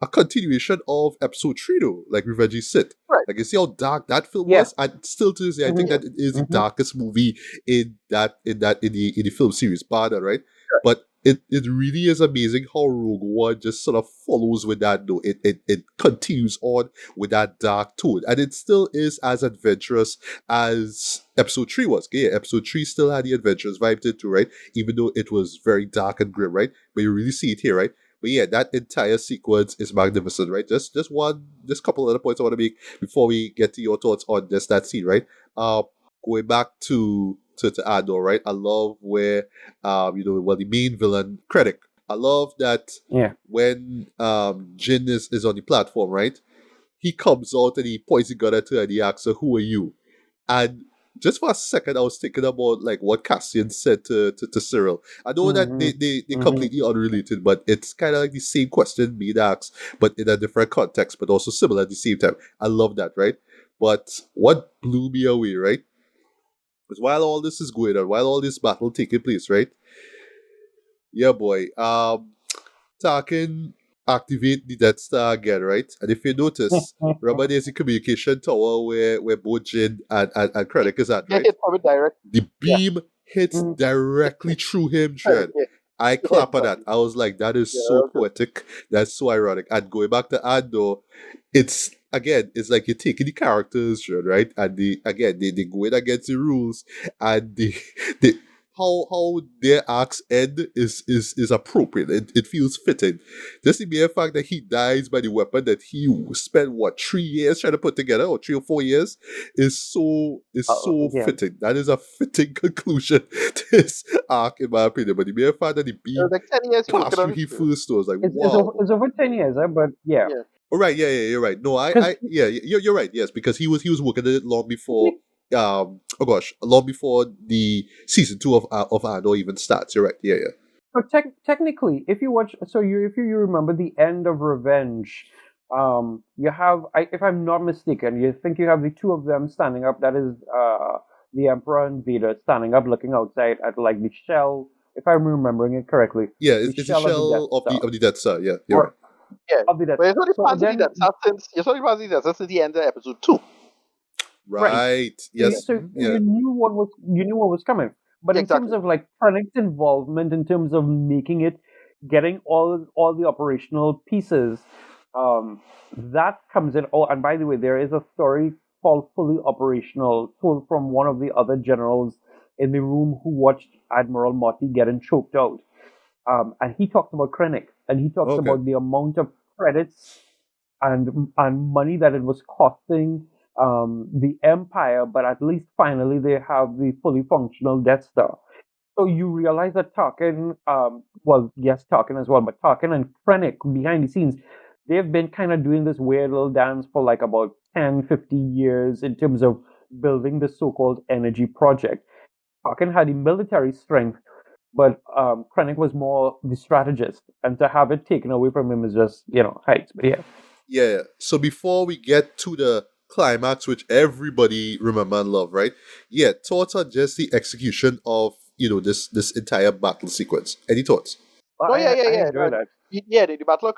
a continuation of episode 3 though, like Revenge of the Sith. Right. Like you see how dark that film was, and still to this day, I think that it is the darkest movie in the film series, bar that, right? But it really is amazing how Rogue One just sort of follows with that though. It continues on with that dark tone. And it still is as adventurous as episode 3 was. Yeah, episode 3 still had the adventurous vibe to it too, right? Even though it was very dark and grim, right? But you really see it here, right? But yeah, that entire sequence is magnificent, right? Just couple other points I want to make before we get to your thoughts on just that scene, right? Going back to Andor, right? I love where the main villain, Krennic. I love that when Jin is on the platform, right? He comes out and he points the gun at her and he asks her, "Who are you?" And just for a second, I was thinking about like what Cassian said to Cyril. I know that they completely unrelated, but it's kind of like the same question being asked, but in a different context, but also similar at the same time. I love that, right? But what blew me away, right? Because while all this is going on, while all this battle taking place, right? Yeah, boy. Tarkin activate the Death Star again, right? And if you notice, remember there's the communication tower where both Jin and Krennic is at, right? Hit from it direct. The beam hits directly through him, Jin. I clap at that. I was like, that is so poetic. That's so ironic. And going back to Andor, it's like you're taking the characters, right? And they go in against the rules, and they how their arcs end is appropriate. It feels fitting. Just the mere fact that he dies by the weapon that he spent 3 years trying to put together, or 3 or 4 years, is so Yeah. fitting. That is a fitting conclusion to this arc, in my opinion. But the mere fact that the It was beam like 10 years he working passed on through it. his first, I was like, It's over, wow. it's over 10 years, but yeah. Yeah. Oh, right, yeah, you're right. No, Because yeah, you're right. Yes, because he was working on it long before. Oh gosh, long before the season 2 of Andor even starts. You're right. Yeah, yeah. but technically, if you watch, if you remember the end of Revenge, you have, if I'm not mistaken, you think you have the two of them standing up. That is, the Emperor and Vader standing up, looking outside at like the shell. If I'm remembering it correctly, Yeah, the it's the shell of the Death shell of the Star, Death Star. Yeah, you're right. or Yeah. of the Death But it's Star. only So fans of the then, Death Star since it's only fans of the Death Star since the end of episode 2. right. Right. So, Yes. Yeah. you knew what was coming. But Yeah, in terms exactly. of like Krennic's involvement, in terms of making it, getting all the operational pieces, that comes in. Oh, and by the way, there is a story called Fully Operational, told from one of the other generals in the room who watched Admiral Motti getting choked out. And he talks about Krennic, and he talks Okay. about the amount of credits and money that it was costing the Empire, but at least finally they have the fully functional Death Star. So you realize that Tarkin, well, yes, Tarkin as well, but Tarkin and Krennic behind the scenes, they've been kind of doing this weird little dance for like about 10, 15 years in terms of building the so-called energy project. Tarkin had the military strength, but Krennic was more the strategist, and to have it taken away from him is just, heights. But yeah. Yeah. So before we get to the climax, which everybody remember and love, right? Yeah. Thoughts on just the execution of this entire battle sequence. Any thoughts? But No, yeah, yeah, I yeah. enjoy that. Yeah, the battle of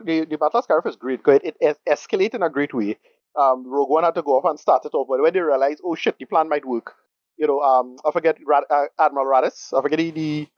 Scarif is great because it escalates in a great way. Rogue One had to go off and start it off, but when they realized, oh shit, the plan might work. I forget Admiral Radis. I forget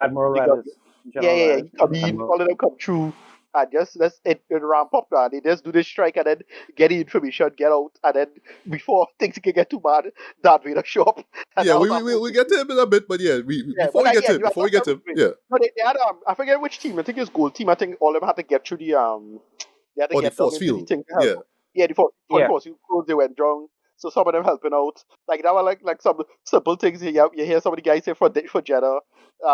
Admiral the gun. Radis, Yeah, General yeah, yeah. Radis, He come in, Admiral. all of them come through, and just it ramp up, and they just do the strike, and then get the information, get out, and then before things can get too bad, Darth Vader show up, and Yeah, that was we, a we, whole we get to him in a bit, but yeah, yeah, before but we get yeah, to him, you had before we get to him, great. yeah, No, they had I forget which team. I think it's Gold Team. I think all of them had to get through they had to or the get down force into the field, thing to help. yeah, Yeah, before the Yeah. force you close, they went down. So some of them helping out. Like that were like some simple things. You hear some of the guys say for Jeddah.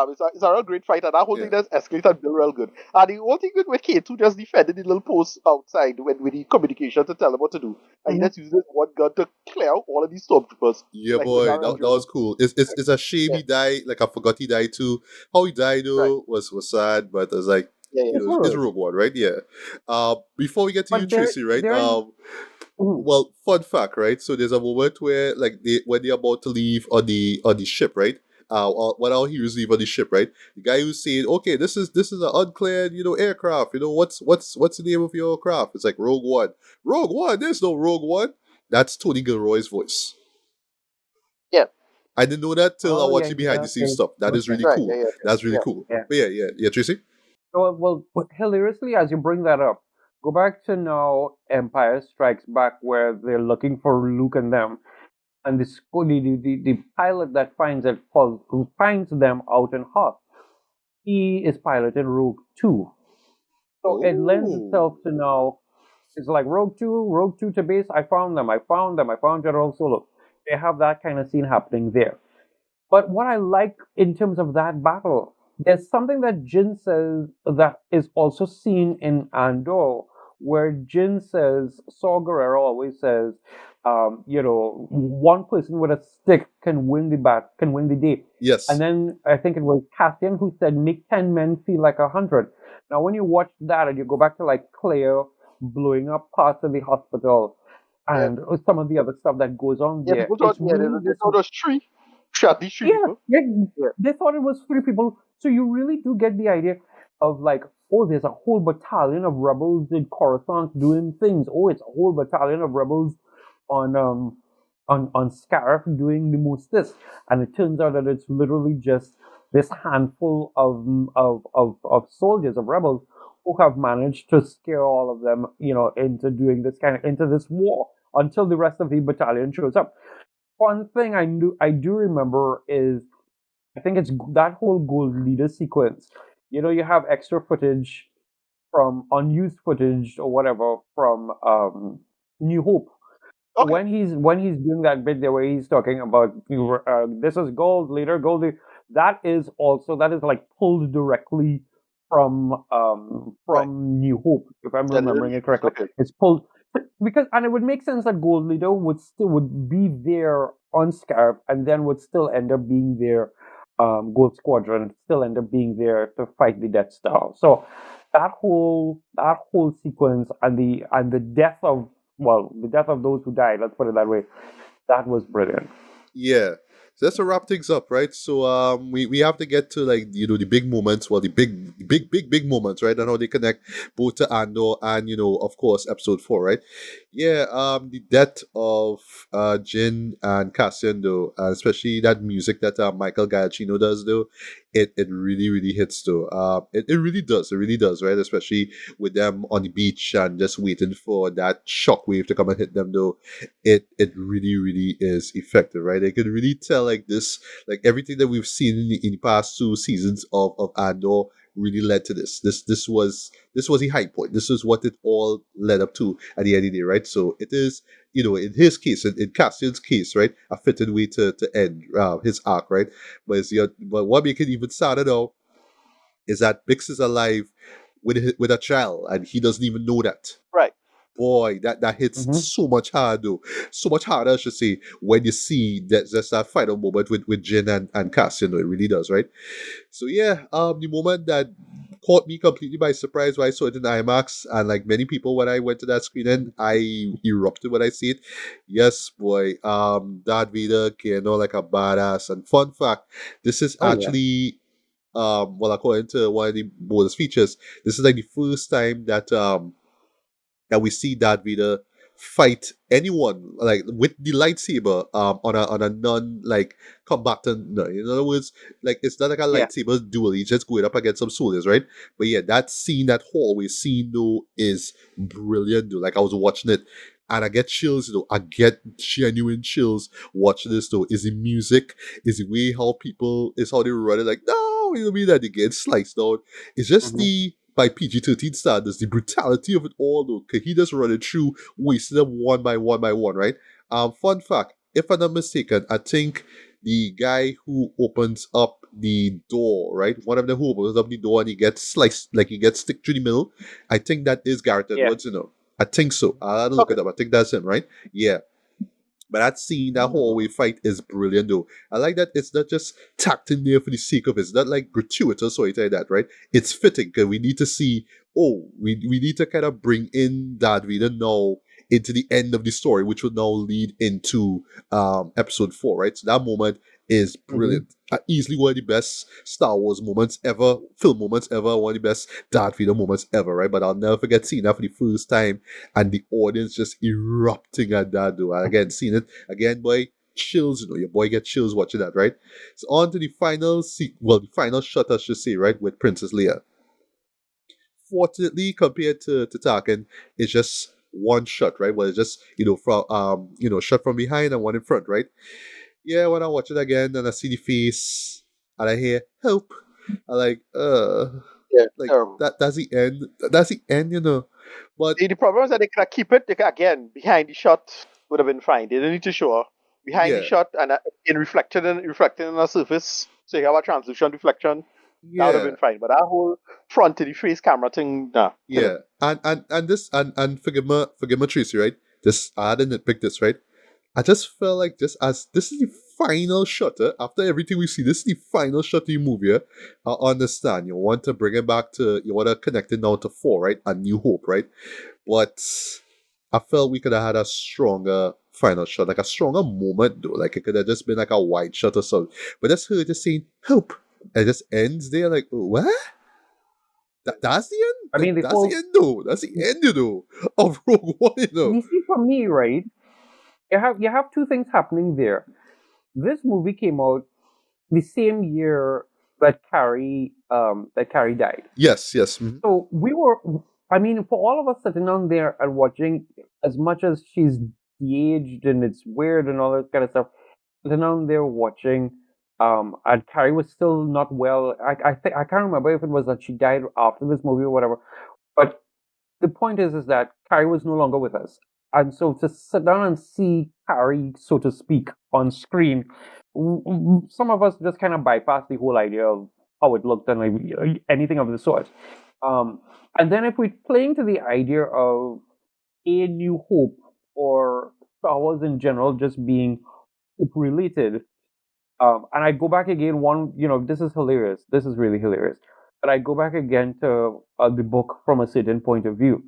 It's a real great fight, and that whole yeah, thing does escalate and build real good. And the whole thing with K2 just defended the little post outside with the communication to tell them what to do. And he Mhm. just uses one gun to clear out all of these stormtroopers. yeah, Like with boy, that that, real that was drill. cool. It's a shame Yeah, he died. Like I forgot he died too. How he died right. though was sad, but I was like, Yeah, yeah. It's it's alright. Rogue One, right? Yeah. Before we get to you, But there, Tracy, right? there is. Mhm. Well, fun fact, right? So there's a moment where, like, when they're about to leave on the ship, right? When our heroes leave on the ship, right? The guy who's saying, "Okay, this is an unclaimed, aircraft. What's the name of your craft?" It's like Rogue One. Rogue One. There's no Rogue One. That's Tony Gilroy's voice. Yeah. I didn't know that till I Oh yeah, watched the behind yeah. the scenes Okay. stuff. That is Okay. really Right. cool. Yeah, yeah, That's really yeah. cool. Yeah. But yeah, Tracy. So, well, but hilariously, as you bring that up, go back to now Empire Strikes Back, where they're looking for Luke and them, and the pilot that who finds them out in Hoth, he is piloting Rogue Two. So it lends Oh, itself to now. It's like Rogue Two to base. I found them. I found them. I found General Solo. They have that kind of scene happening there. But what I like in terms of that battle, there's something that Jin says that is also seen in Andor, where Jin says, Saw Gerrera always says, one person with a stick can win the day. And yes. then I think it was Cassian who said, make 10 men feel like 100. Now, when you watch that and you go back to like Claire blowing up parts of the hospital Yeah. and some of the other stuff that goes on Yeah, there, people thought it's they really this. thought it was three. Shot these three Yeah, people. yeah. Yeah. They thought it was three people. So you really do get the idea of like, oh, there's a whole battalion of rebels in Coruscant doing things. Oh, it's a whole battalion of rebels on Scarif doing the most this. And it turns out that it's literally just this handful of soldiers, of rebels, who have managed to scare all of them, into doing into this war until the rest of the battalion shows up. One thing I do remember is I think it's that whole gold leader sequence. You have extra footage from unused footage or whatever from New Hope. Okay. When he's doing that bit there where he's talking about this is gold leader, that is like pulled directly Right. from New Hope, if I'm Then remembering it correctly. okay. It's pulled because, and it would make sense that Gold Leader would be there on Scarab and then would still end up being there, Gold Squadron still end up being there to fight the Death Star. So that whole sequence and the death of, well, the death of those who died, let's put it that way, that was brilliant. Yeah. So that's to wrap things up, right? So we have to get to like the big moments, well the big moments, right? And how they connect both to Andor and of course episode 4, right? Yeah, the death of Jin and Cassian though, especially that music that Michael Giacchino does though, it really really hits though. It really does, right? Especially with them on the beach and just waiting for that shockwave to come and hit them though, it really really is effective, right? I could really tell like this, like everything that we've seen in the past 2 seasons of Andor really led to this was the high point. This is what it all led up to at the end of the day, right? So it is, in his case, in Cassian's case, right, a fitted way to end his arc, right? But what makes it even sadder though is that Bix is alive with a child and he doesn't even know that. Right. Boy, that hits Hmm. so much hard though. So much harder, I should say, when you see that just that final moment with Jin and Cassian, though. It really does, right? So yeah, the moment that caught me completely by surprise when I saw it in IMAX, and like many people when I went to that screening, I erupted when I see it. Yes, boy, Darth Vader came out like a badass. And fun fact, this is Oh yeah. actually well, according to one of the bonus features, this is like the first time that we see Darth Vader fight anyone like with the lightsaber on a non like combatant. No, in other words, like it's not like a Yeah. lightsaber duel. He's just going up against some soldiers, right? But yeah, that scene, that hallway scene, though, is brilliant. Though, like I was watching it. And I get chills, I get genuine chills watching this, though. Is the music, is the way how people, is how they run it, like, no, you know what I mean? That they get sliced down. It's just Hmm. the by PG-13 standards, the brutality of it all though, cause he just run it through, wasting them one by one, right? Fun fact, if I'm not mistaken, I think the guy who opens up the door, right? One of them who opens up the door and he gets sliced, like he gets stick through the middle. I think that is Garrett Yeah. Edwards, I think so. I had to look Okay. it up. I think that's him, right? Yeah. But that scene, that hallway fight is brilliant though. I like that it's not just tacked in there for the sake of it. It's not like gratuitous or anything like that, right? It's fitting because we need to see, we need to kind of bring in Darth Vader now into the end of the story, which will now lead into episode 4, right? So that moment is Hmm. brilliant. Easily one of the best Star Wars moments ever, film moments ever, one of the best Darth Vader moments ever, right? But I'll never forget seeing that for the first time and the audience just erupting at that though. And again, seeing it again, boy, chills, your boy gets chills watching that, right? So on to the final the final shot, I should say, right, with Princess Leia. Fortunately, compared to Tarkin, it's just one shot, right? Well, it's just, from shot from behind and one in front, right? Yeah, when I watch it again and I see the face and I hear help, I like Yeah. like that's the end. That's the end. But The problem is that they could keep it again behind the shot would have been fine. They didn't need to show her behind the yeah, shot and in reflected in the surface, so you have a translucent reflection. That would have yeah. been fine. But that whole front to the face camera thing, nah, Yeah, and this and forgive me, Tracy, right? This I didn't pick this, right? I just felt like just as this is the final shot after everything we see, this is the final shot of the movie. I understand you want to bring it back to you want to connect it now to 4, right? A New Hope, right? But I felt we could have had a stronger final shot, like a stronger moment though. Like it could have just been like a wide shot or something. But that's her just saying hope. It just ends there, like what? That's the end? I mean, Like, the that's the whole. end, though. That's the end, of Rogue One. You see, for me, right? You have two things happening there. This movie came out the same year that Carrie died. Yes, yes. So we were, I mean, for all of us sitting down there and watching, as much as she's de-aged and it's weird and all that kind of stuff, sitting down there watching And Carrie was still not well. I think I can't remember if it was that she died after this movie or whatever. But the point is that Carrie was no longer with us, and so to sit down and see Carrie, so to speak, on screen, some of us just kind of bypass the whole idea of how it looked and like anything of the sort. Um, and then if we're playing to the idea of A New Hope or Star Wars in general just being hope related, and I go back again. This is hilarious. This is really hilarious. But I go back again to the book from a certain point of view.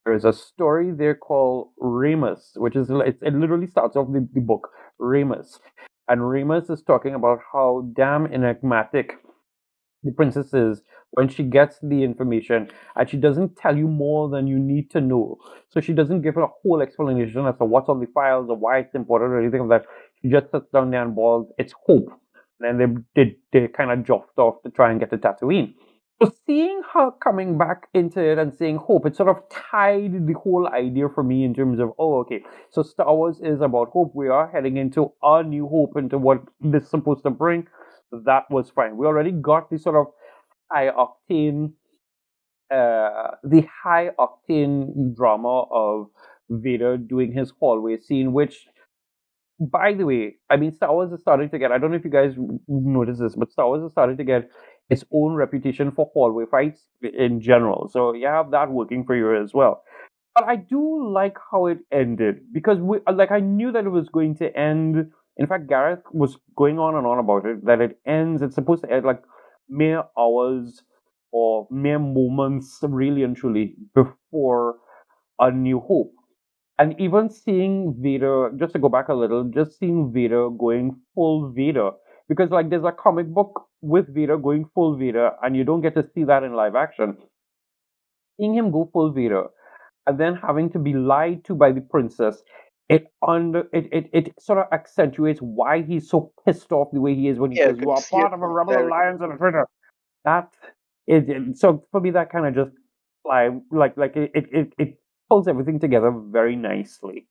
There's a story there called Ramus, which is it literally starts off the book Ramus, and Ramus is talking about how damn enigmatic the princess is when she gets the information, and she doesn't tell you more than you need to know. So she doesn't give a whole explanation as to what's on the files or why it's important or anything like that. She just sits down there and balls, it's hope. And then they kind of joffed off to try and get to Tatooine. So seeing her coming back into it and saying hope, it sort of tied the whole idea for me in terms of, oh, okay, so Star Wars is about hope. We are heading into a new hope, into what this is supposed to bring. That was fine. We already got the sort of high octane, drama of Vader doing his hallway scene, which, by the way, I mean, Star Wars is starting to get, I don't know if you guys notice this, but Star Wars is starting to get its own reputation for hallway fights in general. So you have that working for you as well. But I do like how it ended because I knew that it was going to end. In fact, Gareth was going on about it, that it ends, it's supposed to end like mere hours or mere moments, really and truly, before A New Hope. And even seeing Vader, just to go back a little, just seeing Vader going full Vader, because like there's a comic book with Vader going full Vader, and you don't get to see that in live action. Seeing him go full Vader, and then having to be lied to by the princess, it sort of accentuates why he's so pissed off the way he is when he Yeah, says, can "You you are see it part of a rebel very alliance and a traitor." That so for me that kind of just it pulls everything together very nicely.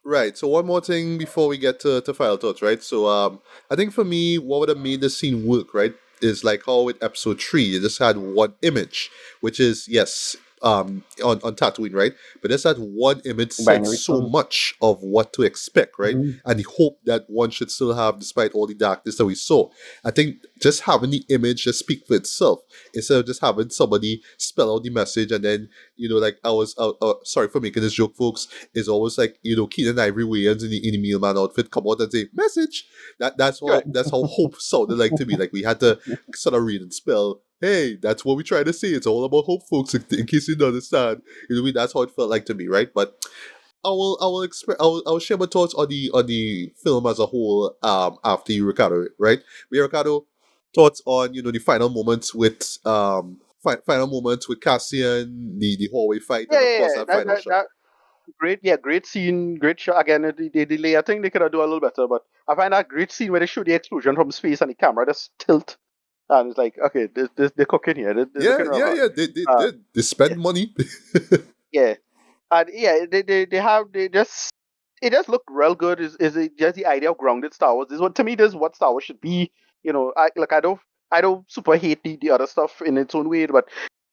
Right. So one more thing before we get to final thoughts, right? So I think for me, what would have made the scene work, right, is like how with episode 3, you just had one image, which is yes, on Tatooine, right? But just that one image said Binary. so much of what to expect, right? Mhm. And the hope that one should still have despite all the darkness that we saw. I think just having the image just speak for itself instead of just having somebody spell out the message and then, like I was sorry for making this joke, folks, is always like, Keenan Ivory Williams in the Mealman outfit come out and say message. right. That's how hope sounded like to me. Like we had to sort of read and spell. Hey, that's what we try to say. It's all about hope, folks. In case you don't understand, that's how it felt like to me, right? But I will share my thoughts on the film as a whole. After you, Ricardo, right? Ricardo, thoughts on the final moments with final moments with Cassian, the hallway fight, Yeah, and of yeah, course yeah. that final shot. That great, yeah, great scene, great shot. Again, the delay, I think they could have do a little better, but I find that great scene where they show the explosion from space and the camera just tilt, and it's like, okay, they're cooking here. They're Yeah, looking real yeah, hard. yeah. They Uh, did. They spend money. yeah, and yeah, they just it just looked real good. Is it just the idea of grounded Star Wars? This is what to me. This is what Star Wars should be. I don't super hate the other stuff in its own way, but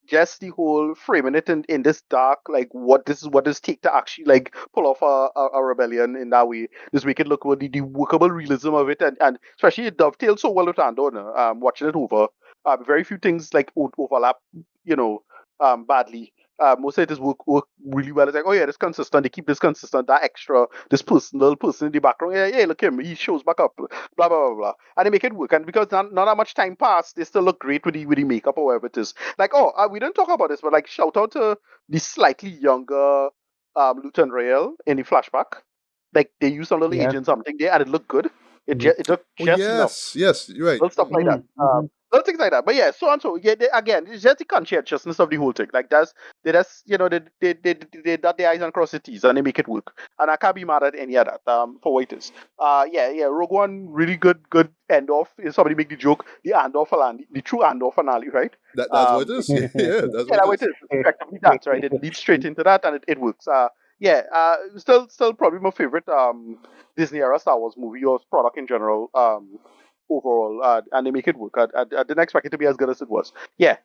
just the whole framing it in this dark, like what this take to actually like pull off a rebellion in that way. Just make it look with the workable realism of it, and especially it dovetails so well with Andor. No? Watching it over, very few things like overlap, you know, badly. Most of it is work really well. It's like, oh yeah, this consistent. They keep this consistent. That extra, this person, little person in the background. Yeah, yeah, look him. He shows back up. Blah blah blah blah. And they make it work. And because not that much time passed, they still look great with the makeup or whatever it is. Like, oh, we didn't talk about this, but like, shout out to the slightly younger Lieutenant Rael in the flashback. Like, they used some little Yeah. agent something there, and it looked good. Mhm. It looked Oh just enough, yes, yes, you're right. little stuff Mhm. like that. Mhm. Mhm. Little things like that. But yeah, so on so yeah, again, it's just the conscientiousness of the whole thing. Like that's they just they dot the eyes and cross the T's and they make it work. And I can't be mad at any of that. For what it is. Yeah, Rogue One really good end off. If somebody make the joke, the Andor finale, the true Andor finale, right? That's what it It, is. Yeah, that's yeah, what it that way it is. is. It's effectively that, right? It leads straight into that and it works. Yeah, still probably my favorite Disney era Star Wars movie or product in general. overall, and they make it work. I didn't expect it to be as good as it was. Yeah,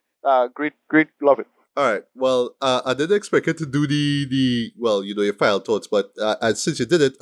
great, great, love it. All right. Well, I didn't expect you to do the well, your final thoughts, but since you did it,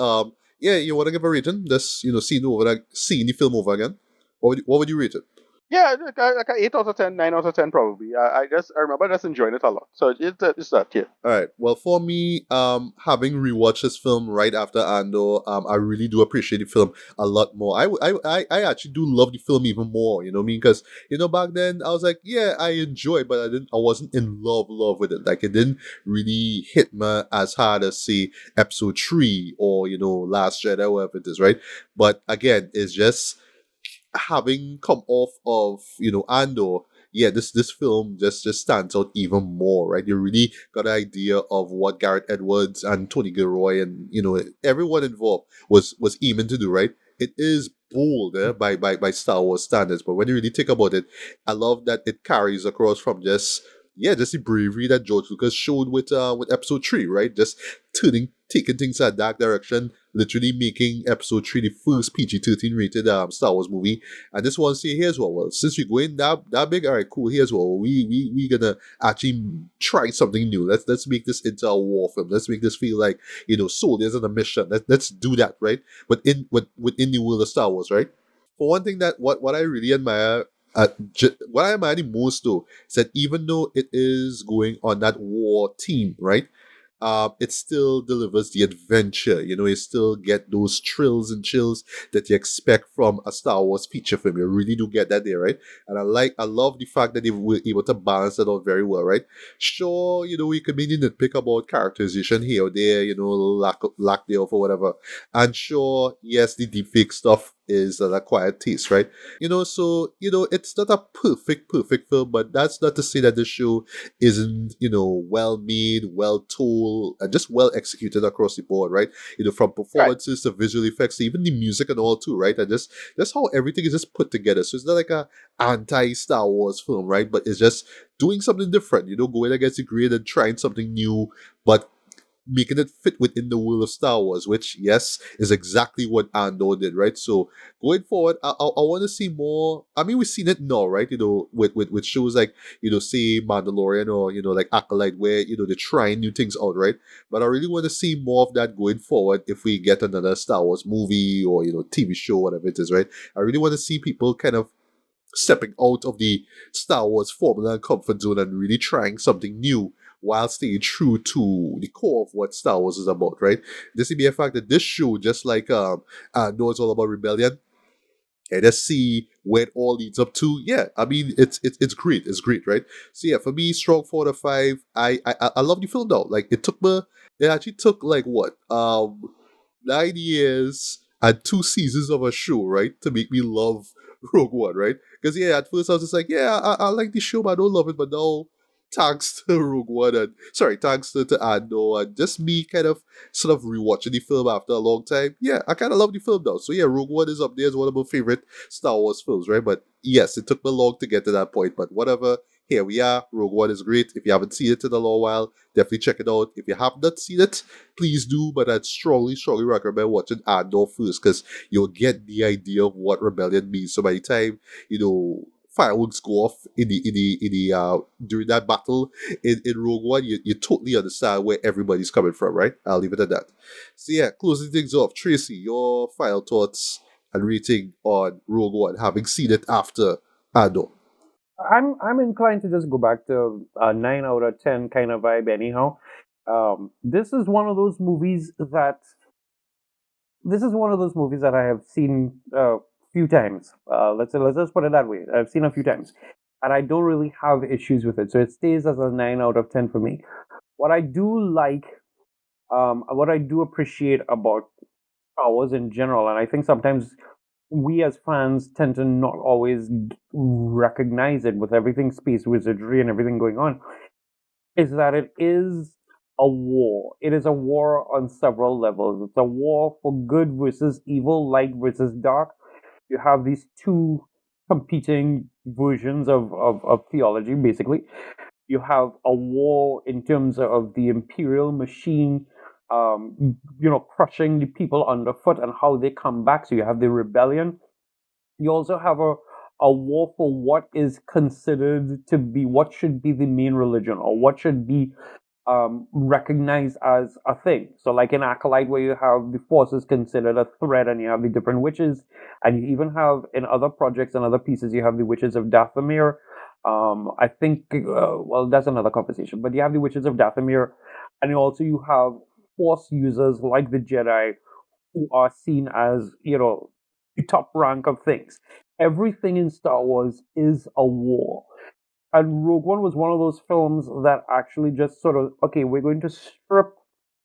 yeah, you want to give a rating? Just seeing the film over again. What would you rate it? Yeah, like a 8 out of 10, 9 out of 10 probably. I remember just enjoying it a lot. So it's that, yeah. All right. Well, for me, having rewatched this film right after Andor, I really do appreciate the film a lot more. I actually do love the film even more. You know what I mean? Because back then I was like, yeah, I enjoy, but I wasn't in love with it. Like it didn't really hit me as hard as say Episode 3 or Last Jedi, whatever it is, right? But again, it's just having come off of Andor, yeah, this film just stands out even more, right? You really got an idea of what Gareth Edwards and Tony Gilroy and everyone involved was aiming to do, right? It is bold by Star Wars standards, but when you really think about it, I love that it carries across from just the bravery that George Lucas showed with Episode 3, right? Just taking things that dark direction, literally making Episode 3 the first PG-13 rated Star Wars movie. And this one say, here's what, well, since we're going that big, all right, cool, here's what, we gonna actually try something new. Let's make this into a war film. Let's make this feel like, soldiers on a mission. Let's do that, right? But within the world of Star Wars, right? For one thing, that what I really admire, what I admire the most though, is that even though it is going on that war theme, right? It still delivers the adventure. You still get those thrills and chills that you expect from a Star Wars feature film. You really do get that there, right? And I love the fact that they were able to balance it out very well, right? Sure, we could maybe nitpick about characterization here or there, lack thereof or whatever. And sure, yes, the deepfake stuff is an acquired taste, right? So it's not a perfect film, but that's not to say that the show isn't well made, well told, and just well executed across the board, right? From Right. performances to visual effects to even the music and all too, right? And just how everything is just put together. So it's not like a anti Star Wars film, right? But it's just doing something different, going against the grain and trying something new, but making it fit within the world of Star Wars, which, yes, is exactly what Andor did, right? So going forward, I want to see more. I mean, we've seen it now, right? With shows like, say Mandalorian or, like Acolyte, where, they're trying new things out, right? But I really want to see more of that going forward if we get another Star Wars movie or, TV show, whatever it is, right? I really want to see people kind of stepping out of the Star Wars formula and comfort zone and really trying something new while staying true to the core of what Star Wars is about, right? This would be a fact that this show, just like know it's all about rebellion, and just see where it all leads up to. Yeah, I mean it's great. It's great, right? So yeah, for me, strong 4 to 5. I love the film though. Like it actually took like what 9 years and 2 seasons of a show, right, to make me love Rogue One, right? Because yeah, at first I was just like, yeah, I like the show, but I don't love it. But now, thanks to Rogue One and thanks to Andor and just me kind of sort of rewatching the film after a long time. Yeah, I kind of love the film now. So yeah, Rogue One is up there as one of my favorite Star Wars films, right? But yes, it took me long to get to that point. But whatever, here we are. Rogue One is great. If you haven't seen it in a long while, definitely check it out. If you have not seen it, please do. But I'd strongly recommend watching Andor first because you'll get the idea of what rebellion means. So by the time fireworks go off in the during that battle in Rogue One, you totally understand where everybody's coming from, right? I'll leave it at that. So yeah, closing things off, Tracy, your final thoughts and rating on Rogue One, having seen it after Andor. I'm inclined to just go back to a 9 out of 10 kind of vibe. Anyhow, this is one of those movies that I have seen a few times. Let's just put it that way. I've seen a few times, and I don't really have issues with it. So it stays as a 9 out of 10 for me. What I do like, what I do appreciate about Star Wars in general, and I think sometimes we as fans tend to not always recognize it with everything space wizardry and everything going on, is that it is a war. It is a war on several levels. It's a war for good versus evil, light versus dark. You have these two competing versions of theology, basically. You have a war in terms of the imperial machine, crushing the people underfoot and how they come back. So you have the rebellion, You also have a war for what is considered to be what should be the main religion or what should be recognized as a thing. So, like in Acolyte, where you have the Force is considered a threat, and you have the different witches, and you even have in other projects and other pieces, you have the witches of Dathomir. I think, well, that's another conversation, but you have the witches of Dathomir, and you have Force users like the Jedi who are seen as, the top rank of things. Everything in Star Wars is a war. And Rogue One was one of those films that actually just sort of, okay, we're going to strip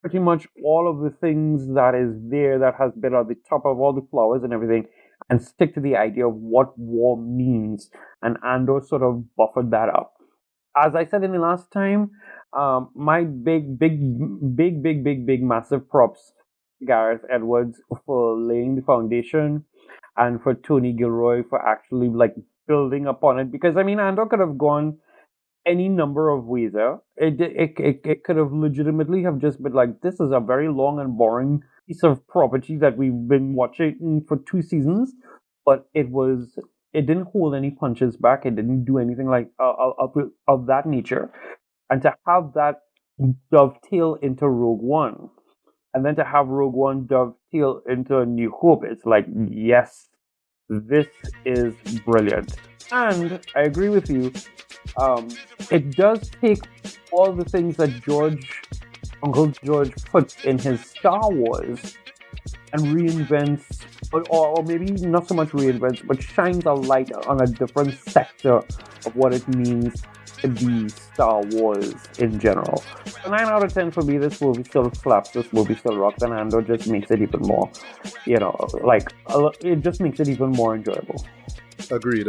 pretty much all of the things that is there that has been on the top of all the flowers and everything and stick to the idea of what war means. And Andor sort of buffered that up. As I said in the last time, my big, massive props Gareth Edwards for laying the foundation and for Tony Gilroy for actually like building upon it. Because I mean, Andor could have gone any number of ways there. It could have legitimately have just been like, this is a very long and boring piece of property that we've been watching for 2 seasons, but it didn't hold any punches back. It didn't do anything like of that nature, and to have that dovetail into Rogue One, and then to have Rogue One dovetail into A New Hope, it's like, yes, this is brilliant. And I agree with you. Um, it does take all the things that Uncle George, put in his Star Wars and reinvents, or maybe not so much reinvents, but shines a light on a different sector of what it means to be Star Wars in general. So 9 out of 10 for me, this movie still slaps, this movie still rocks, and Andor just makes it even more, it just makes it even more enjoyable. Agreed.